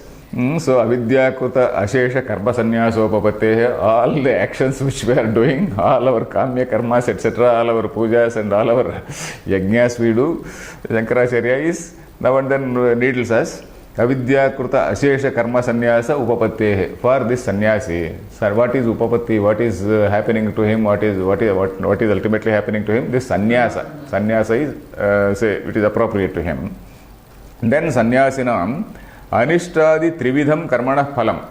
So avidya kuta ashesha karma sannyasopapatte, all the actions which we are doing, all our kamya karmas, etc., all our pujas and all our yajnas we do, Shankaracharya is now and then needles us. Avidya kruta ashesha karma sannyasa upapatte. For this sannyasi, sir, what is upapatti? What is happening to him? What is ultimately happening to him? This sannyasa. Sannyasa is say it is appropriate to him. Then sannyasinam anishtadi trividham karmana phalam.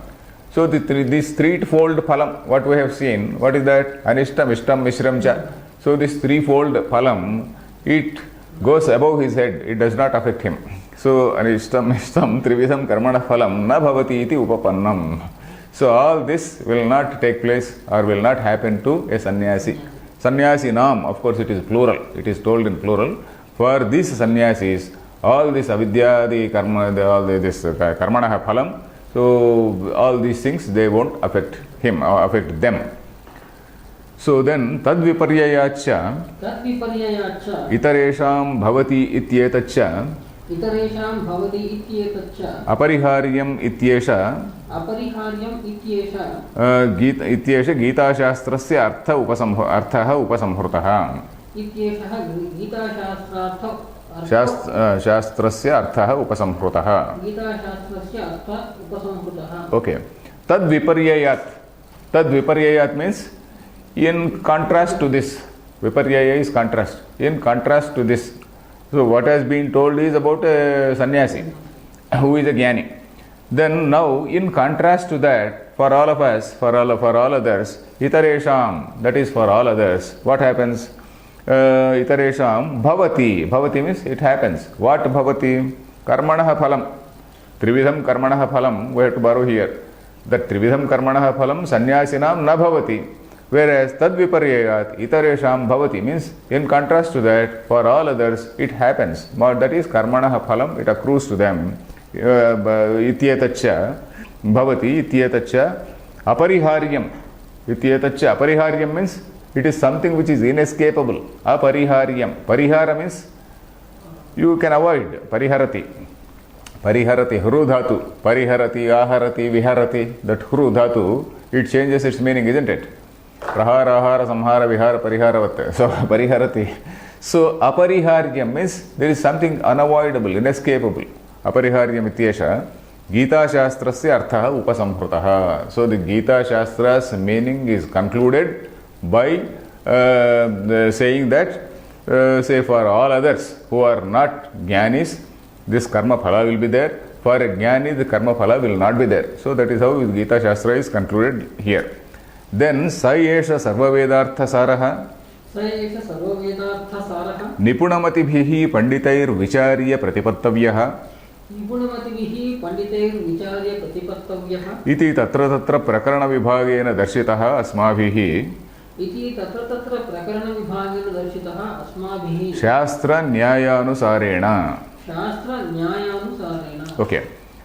So this threefold phalam, what we have seen, what is that? Anishtam, ishtam, mishram cha. So this threefold phalam, it goes above his head. It does not affect him. So anishtam, ishtam, trividham karmana phalam na bhavati iti upapannam. So all this will not take place or will not happen to a sannyasi. Sannyasi nam, of course it is plural. It is told in plural. For these sannyasis, all this avidya, the karma, this karmana phalam, so all these things, they won't affect him or affect them. So then, tadviparyayacha itaresham bhavati ityetacha apariharyam ityesha ityesha Gita Shastrasya artha upasamhrutaha. Shastrasya artha upasamhrutaha. Okay. Tad viparyayat means in contrast to this. Viparyaya is contrast. In contrast to this. So what has been told is about a sannyasi who is a jnani. Then now in contrast to that, for all of us, for all others, itaresham, that is for all others, what happens? Itaresham bhavati. Bhavati means it happens. What bhavati? Karmanaha phalam. Trividham karmanaha phalam, we have to borrow here. That trividham karmanaha phalam sannyasinam na bhavati. Whereas tadviparyayat itaresham bhavati means in contrast to that, for all others it happens. That is karmanaha phalam, it accrues to them. Ityetacha bhavati ityetacha apariharyam. Ityetacha apariharyam means it is something which is inescapable. Apariharyam. Parihara means you can avoid. Pariharati. Pariharati. Hru dhatu. Pariharati, aharati, viharati. That hru dhatu, it changes its meaning, isn't it? Prahara, ahara, samhara, vihara, pariharavat. So, pariharati. So, apariharyam means there is something unavoidable, inescapable. Apariharyam ityesha Gita Shastrasya artha upasamhrutaha. So, the Gita Shastra's meaning is concluded by saying that, say for all others who are not jnanis, this karma phala will be there. For a jnani, the karma phala will not be there. So, that is how Gita Shastra is concluded here. Then Sayesha Sarvavedartha Saraha Nipunamatibihi Panditair Vicharya Pratipattavyaha Iti Tatra Tatra Prakarana Vibhagena Darshitaha Asmabhihi Shastra Nyaya Anusarena. Okay.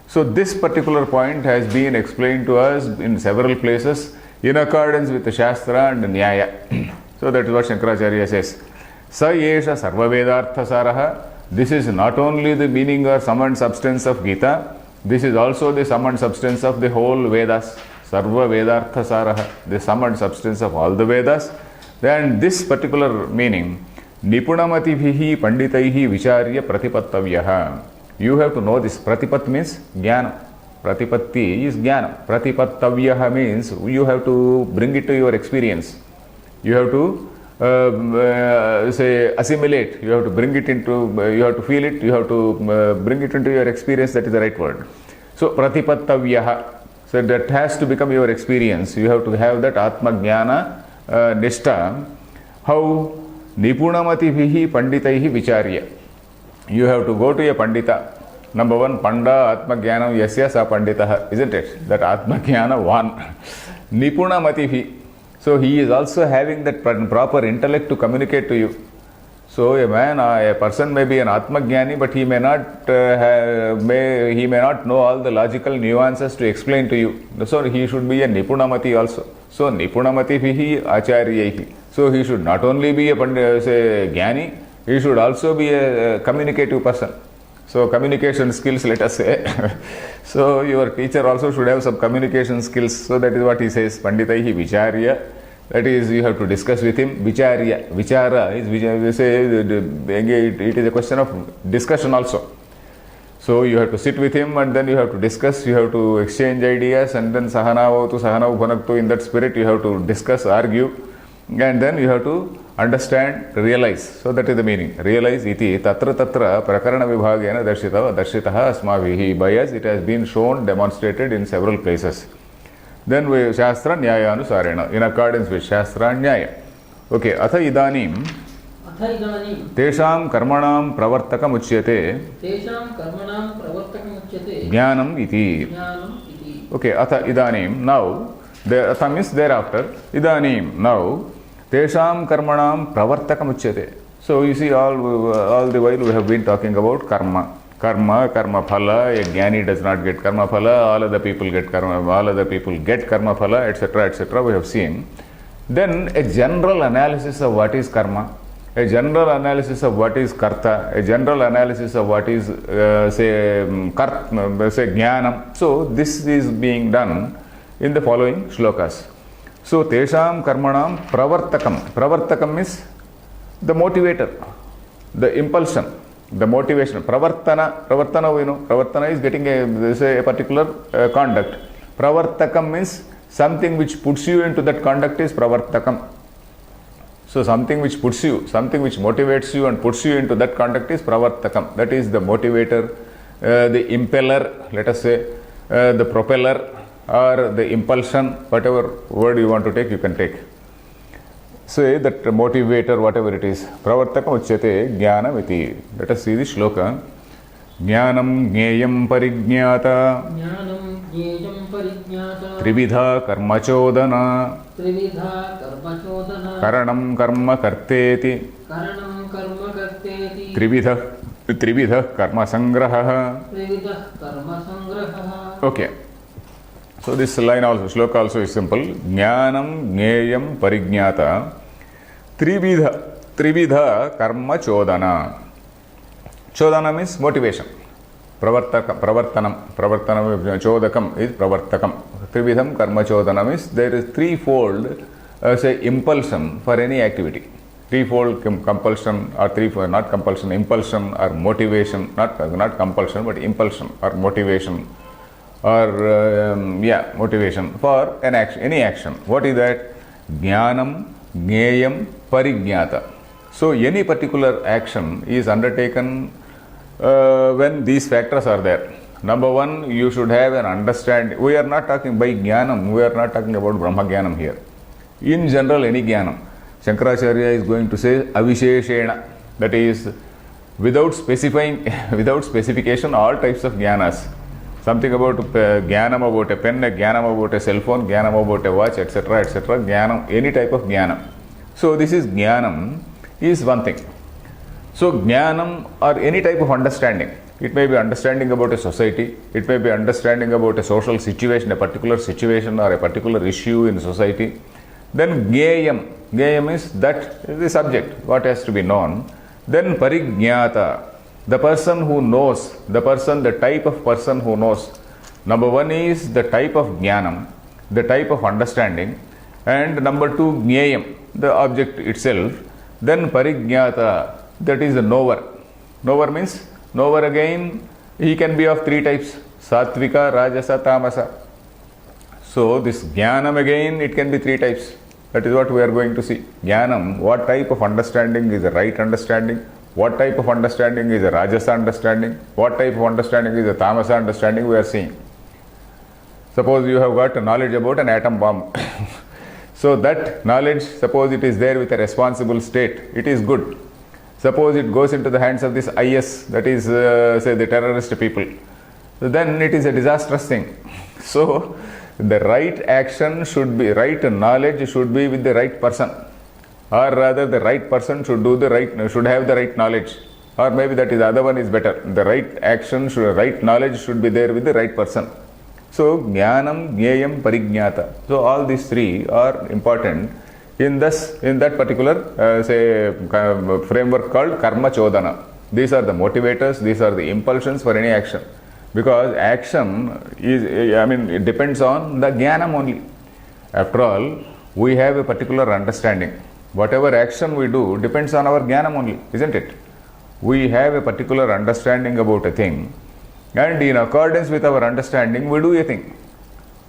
So this particular point has been explained to us in several places in accordance with the Shastra and Nyaya. So that is what Shankaracharya says. Sa yesha sarva vedartha saraha. This is not only the meaning or sum and substance of Gita, this is also the sum and substance of the whole Vedas. Sarva vedartha saraha, the sum and substance of all the Vedas. Then this particular meaning, Nipunamatibihi panditaihi vicharya pratipattavyaha. You have to know this. Pratipat means jnana. Pratipatti is jnana. Pratipattavyaha means you have to bring it to your experience. You have to say assimilate. You have to bring it into, you have to feel it, you have to bring it into your experience. That is the right word. So pratipattavyaha. So that has to become your experience. You have to have that Atma Jnana Nishta. How? Nipunamatibihi panditaihi vicharya. you have to go to a Pandita. Number one, Panda Atma Jnanam Yasya Sa Panditaha, isn't it? That Atma Jnana one. Nipuna Matihi. So he is also having that proper intellect to communicate to you. So a person may be an Atma Jnani, but he may not know all the logical nuances to explain to you. So he should be a Nipunamati also. So Nipunamati Vihi Acharyahi. So he should not only be a Jnani, he should also be a communicative person. So communication skills, let us say. So your teacher also should have some communication skills. So that is what he says. Panditaihi Vicharya. That is, you have to discuss with him. Vicharya. Vichara is, we say, it is a question of discussion also. So you have to sit with him and then you have to discuss, you have to exchange ideas, and then Sahanavo to Sahanav Bhanaktu, in that spirit you have to discuss, argue, and then you have to understand, realize. So that is the meaning. Realize iti tatra tatra prakarana vibhagena darshitaha asmavihi. By us it has been shown, demonstrated in several places. Then we Shastra Nyaya Anusarena, in accordance with Shastra Nyaya. Okay, Atha Idanim Tesham Karmanam Pravartakam Uchyate Jnanam iti. Okay, Atha Idanim, now, Atha means thereafter, Idanim, now, Tesham Karmanam Pravartakam Uchyate. So you see, all the while we have been talking about karma. Karma phala, a jnani does not get karma phala, all other people get karma phala, etc., etc. we have seen. Then a general analysis of what is karma, a general analysis of what is karta, a general analysis of what is, jnanam. So this is being done in the following shlokas. So tesham karmanam pravartakam. Pravartakam is the motivator, the impulsion, the motivation. Pravartana we know. Pravartana is getting a particular conduct. Pravartakam means something which puts you into that conduct is pravartakam. So something which puts you, something which motivates you and puts you into that conduct is pravartakam. That is the motivator, the impeller, let us say, the propeller, or the impulsion, whatever word you want to take, you can take. Say that motivator, whatever it is. Pravartakam uchyate jnanam iti. Let us see the shloka. Jnanam jneyam parignyata trividha karmachodana karanam karma karteti trividha karma sangraha. Okay. So this line also, shloka also is simple. Jnanam jneyam parignyata trividha karma chodana. Chodana means motivation. Pravartanam chodakam is pravartakam. Trividham karma chodana means there is threefold say impulsion for any activity. Threefold compulsion or threefold, not compulsion, impulsion or motivation, not compulsion but impulsion or motivation, or motivation for an action, any action. What is that? Jnanam jneyam parignyata. So any particular action is undertaken when these factors are there. Number one, you should have an understanding. We are not talking by jnanam, we are not talking about Brahma jnanam here. In general, any jnanam. Shankaracharya is going to say avisheshena, that is without specifying, without specification, all types of jnanas. Something about jnanam about a pen, jnanam about a cell phone, jnanam about a watch, etc., etc. Jnanam, any type of jnanam. So this is jnanam is one thing. So jnanam or any type of understanding. It may be understanding about a society, it may be understanding about a social situation, a particular situation or a particular issue in society. Then jneyam. Jneyam is that is the subject, what has to be known. Then parignyata. The person who knows, the type of person who knows. Number one is the type of jnanam, the type of understanding, and number two, jneyam, the object itself. Then parignyata, that is the knower. Knower means, knower again, he can be of three types: sattvika, rajasa, tamasa. So this jnanam again, it can be three types. That is what we are going to see. Jnanam, what type of understanding is the right understanding? What type of understanding is a Rajasa understanding? What type of understanding is a Tamasa understanding? We are seeing. Suppose you have got knowledge about an atom bomb. So that knowledge, suppose it is there with a responsible state, it is good. Suppose it goes into the hands of this IS, that is, say, the terrorist people, then it is a disastrous thing. So, the right action should be, right knowledge should be with the right person, or rather, the right person should have the right knowledge, or maybe that is the other one is better. The right action, right knowledge should be there with the right person. So, Jnanam, Jneyam, Parignyata. So, all these three are important in that particular framework called Karma Chodana. These are the motivators, these are the impulsions for any action. Because action it depends on the Jnanam only. After all, we have a particular understanding. Whatever action we do depends on our Jnanam only, isn't it? We have a particular understanding about a thing, and in accordance with our understanding, we do a thing.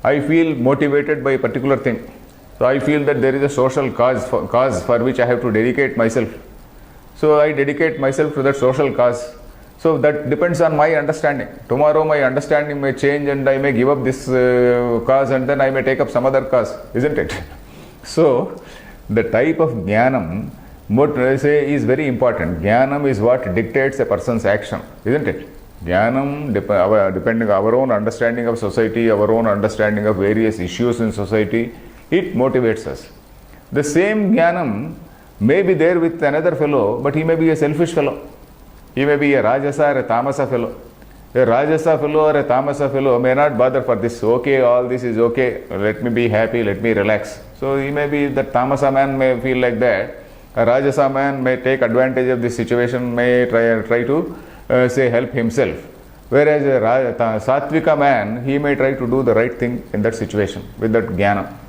I feel motivated by a particular thing. So I feel that there is a social cause for which I have to dedicate myself. So I dedicate myself to that social cause. So that depends on my understanding. Tomorrow my understanding may change and I may give up this cause and then I may take up some other cause, isn't it? So the type of Jnanam, what I say, is very important. Jnanam is what dictates a person's action, isn't it? Jnanam, depending on our own understanding of society, our own understanding of various issues in society, it motivates us. The same Jnanam may be there with another fellow, but he may be a selfish fellow. He may be a Rajasa or a Tamasa fellow. A Rajasa fellow or a Tamasa fellow may not bother for this. Okay, all this is okay. Let me be happy. Let me relax. So he may be, the Tamasa man may feel like that. A Rajasa man may take advantage of this situation, may try to help himself. Whereas a Satvika man, he may try to do the right thing in that situation with that Jnana.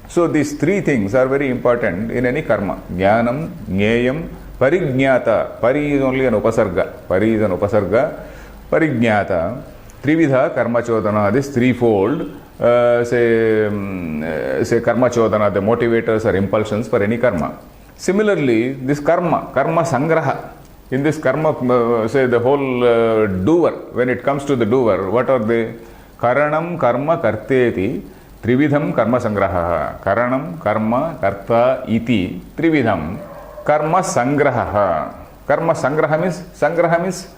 So these three things are very important in any karma. Jnanam, Jneyam, Parignyata. Pari is only an upasarga. Pari is an upasarga. Parignyata. Trividha karma chodana. This threefold, karma chodana, the motivators or impulsions for any karma. Similarly, this karma sangraha. In this karma, the whole doer, when it comes to the doer, what are they? Karanam karma karteti. Trividham karma sangraha. Karanam karma karta iti. Trividham karma sangraha. Karma sangraha means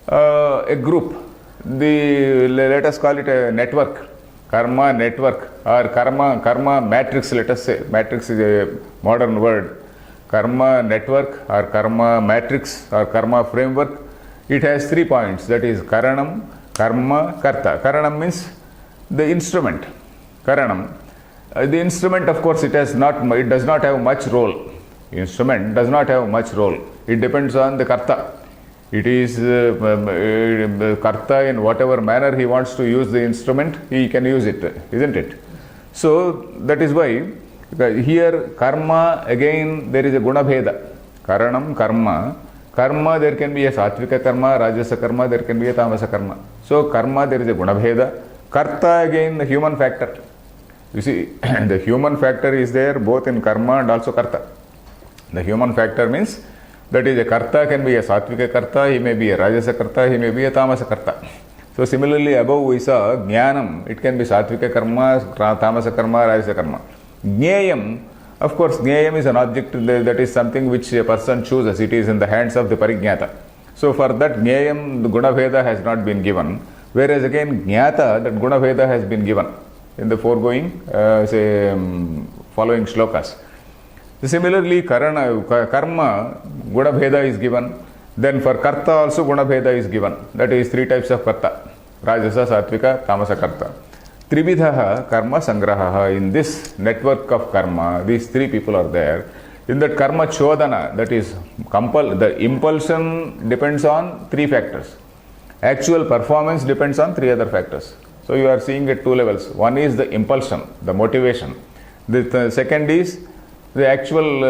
a group. Let us call it a network. Karma network or karma matrix, let us say. Matrix is a modern word. Karma network or karma matrix or karma framework. It has 3 points. That is Karanam, karma, karta. Karanam means the instrument. Karanam. The instrument, of course, it does not have much role. Instrument does not have much role. It depends on the karta. It is karta in whatever manner he wants to use the instrument, he can use it, isn't it? So that is why here karma, again there is a guna bheda. Karanam, karma. Karma, there can be a satvika karma, rajasa karma, there can be a tamasa karma. So karma, there is a guna bheda. Karta, again the human factor. You see, the human factor is there both in karma and also karta. The human factor means that is a karta can be a satvika karta, he may be a rajasa karta, he may be a tamasa karta. So similarly above we saw jnanam, it can be satvika karma, tamasa karma, rajasa karma. Jneyam, of course jneyam is an object that is something which a person chooses, it is in the hands of the parignyata. So for that jneyam, the guna veda has not been given, whereas again jnata, that guna veda has been given in the foregoing following shlokas. Similarly, karma, guna bheda is given. Then for karta also guna bheda is given. That is 3 types of karta. Rajasa, satvika, tamasa karta. Trividhaha karma sangraha. In this network of karma, these 3 people are there. In that karma chodana, that is, the impulsion depends on 3 factors. Actual performance depends on 3 other factors. So you are seeing at 2 levels. One is the impulsion, the motivation. The second is the actual,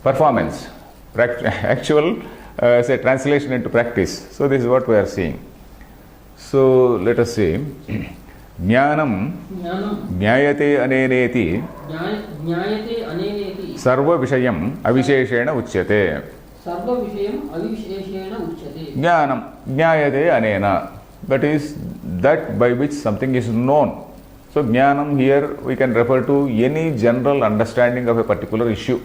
performance, actual, translation into practice. So this is what we are seeing. So let us see. Jnanam jnayate aneneti sarva vishayam avisheshena uchyate. Sarva vishayam avisheshena uchyate. Jnanam jnayate anena. That is that by which something is known. So jnanam here we can refer to any general understanding of a particular issue.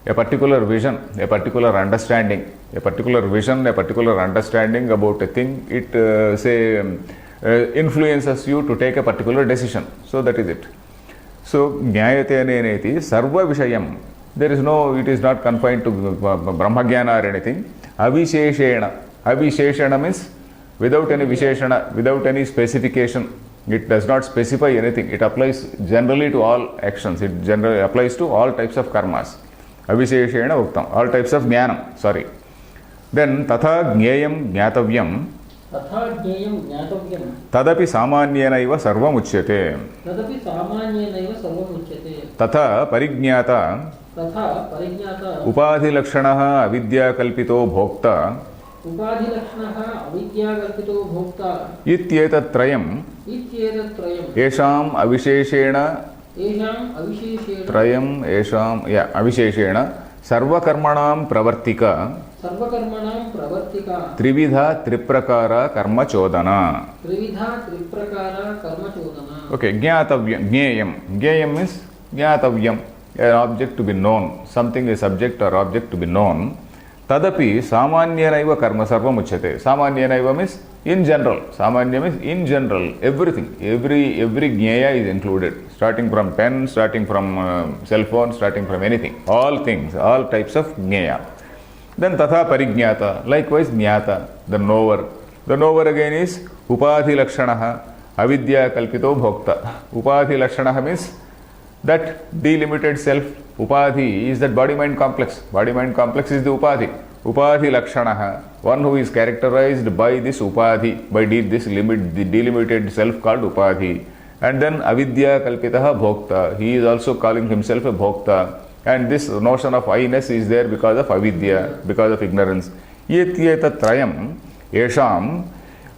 a particular vision, a particular understanding, a particular vision, a particular understanding about a thing, it influences you to take a particular decision. So that is it. So jnayate aneneti sarva vishayam. There is no, it is not confined to Brahmajnana or anything. Avisheshena. Avisheshena means without any visheshana, without any specification. It does not specify anything. It applies generally to all actions. It generally applies to all types of karmas. Avisheshena uktam. All types of jnanam. Sorry. Then tatha jneyam jnatavyam. Tatha jneyam jnatavyam. Tadapi samanyenaiva sarvam uchyate. Tadapi samanyenaiva sarvam uchyate. Tatha parijñata. Tatha parijñata. Upadhilakshanaha avidya kalpito bhokta. Upadhilakshanaha avidya kalpito bhokta. Ityetat-trayam. Ityetat-trayam. Esham avisheshena. Esham avisheshena. Trayam esham. Yeah, avisheshena. Sarvakarmanam pravartika. Sarvakarmanam pravartika. Trividha triprakara karma chodana. Trividha triprakara karma chodana. Okay, jnatavyam. Jneyam. Jneyam means jnatavyam. An object to be known. Something is subject or object to be known. Tadapi samanyenaiva karma sarvam uchyate. Samanyenaiva means in general. Samanya means in general. Everything. Every jnaya is included. Starting from pen, starting from cell phone, starting from anything. All things, all types of jnaya. Then tatha parijñata. Likewise jnata, the knower. The knower again is upadhi lakshanaha. Avidya kalpito bhokta. Upadhi lakshanaha means that delimited self. Upadhi is that body-mind complex. Body-mind complex is the upadhi. Upadhi lakshanaha. One who is characterized by this upadhi, by this the delimited self called upadhi. And then avidya kalpitaha bhokta. He is also calling himself a bhokta. And this notion of I-ness is there because of avidya, because of ignorance. Ityetatrayam esham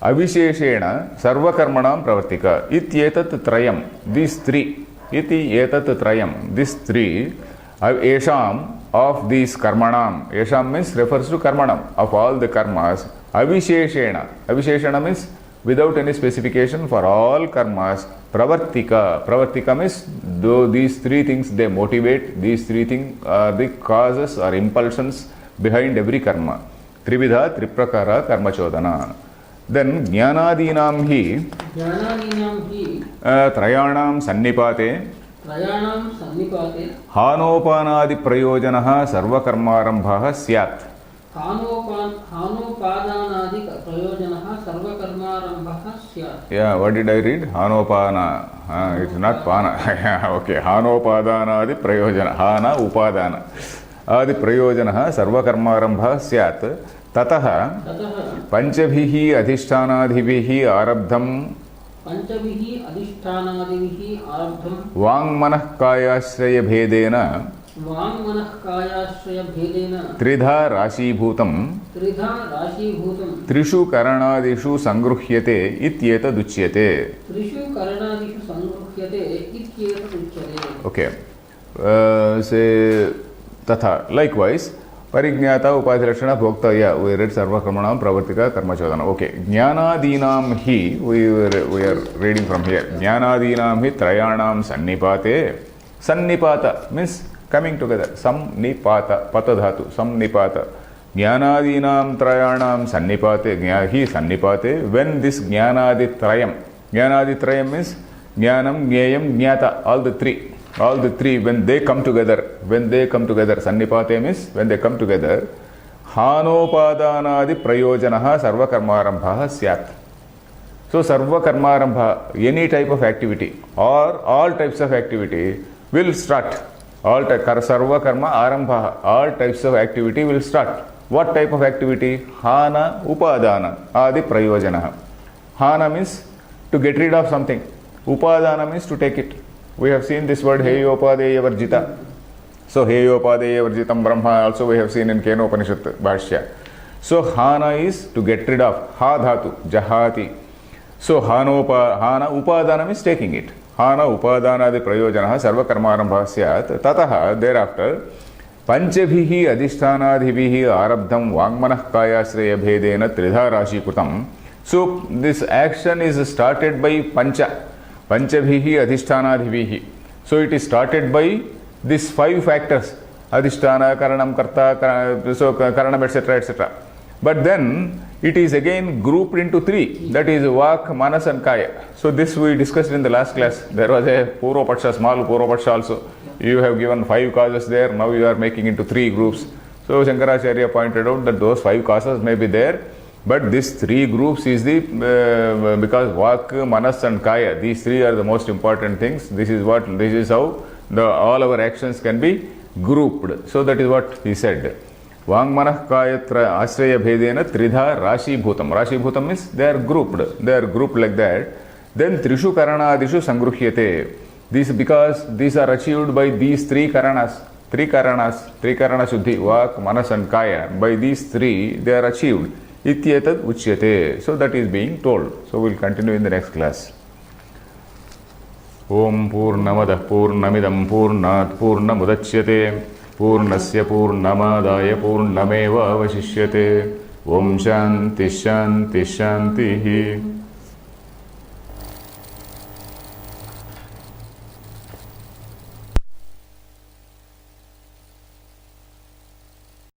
avisheshena sarvakarmanam pravartika. Ityetatrayam. These three. Iti etatatrayam. These three. Esham of these karmanam. Esham means refers to karmanam. Of all the karmas. Avisheshena. Avisheshena means without any specification for all karmas. Pravartika. Pravartika means though these three things they motivate, these three things are the causes or impulsions behind every karma. Trividha triprakara karma chodana. Then jnanadinam hi trayanam sannipate hanopanadi prayojanaha sarvakarmarambha syat. Hanopadanadi prayojanaha sarvakarmarambha syat. Yeah, what did I read? Hanopana. It's not pana. Okay. Hanopadanadi prayojana. Hana upadana. Adi prayojanaha sarvakarmarambha syat. Tataha panchabhihi adhishtanadhibihi arabdham vangmanah kayashraya bhedena tridha rashi bhutam trishu karanadishu sangruhyate ityetaduchyate. Okay. Say tatha. Likewise, parijñata upadhilakshana bhokta. Yeah, we read sarvakarmanam pravartika karma chodana. Okay. Jnanadinam hi, we are reading from here. Jnanadinam hi trayanam sannipate. Sannipata means coming together. Samnipata. Patadhatu. Samnipata. Jnanadinam trayanam sannipate. Hi sannipate. When this jnanaditrayam. Jnanaditrayam means jnanam, jneyam, jnata. All the three. All the three, when they come together, sannipate means when they come together, hanopadanadi prayojanaha sarvakarmarambha syat. So sarvakarmarambha, any type of activity or all types of activity will start. Sarvakarma arambha, all types of activity will start. What type of activity? Hana upadana adi prayojanaha. Hana means to get rid of something. Upadana means to take it. We have seen this word heyopadeya varjita. So heyopadeya varjitam brahma also we have seen in Upanishadic Bhashya. So hana is to get rid of. Ha dhatu, jahati. So hana upadana means taking it. Hana upadanadi prayojanaha sarvakarmarambha syat. Tataha, thereafter, panchabhihi adhishtanadhibihi arabdham vangmanah kayashraya bhedena tridha rashi kutam. So this action is started by pancha. Panchabhihi adhishtanadhibihi. So it is started by these five factors. Adhisthana, Karanam, Karta, so Karanam, etc., etc. But then it is again grouped into three, that is Vak, Manas and Kaya. So this we discussed in the last class. There was a Purvapaksha, small Purvapaksha also. You have given 5 causes there, now you are making into 3 groups. So Shankaracharya pointed out that those 5 causes may be there, but these 3 groups is the, because Vak, Manas and Kaya, these 3 are the most important things. This is how all our actions can be grouped. So that is what he said. Vang Manah Kayatra Ashraya Bhedena Tridha Rashi Bhutam. Rashi Bhutam means they are grouped like that. Then Trishu Karanadishu Sangruhyate. This because these are achieved by these 3 Karanas. 3 Karana Shuddhi, Vak, Manas and Kaya. By these 3 they are achieved. Ityetad Uchyate. So that is being told. So we will continue in the next class. Om Purnamadah Purnamidam Purnat Purnamudachyate Purnasya Purnamadaya Purnameva Vashishyate Om Shanti Shanti Shanti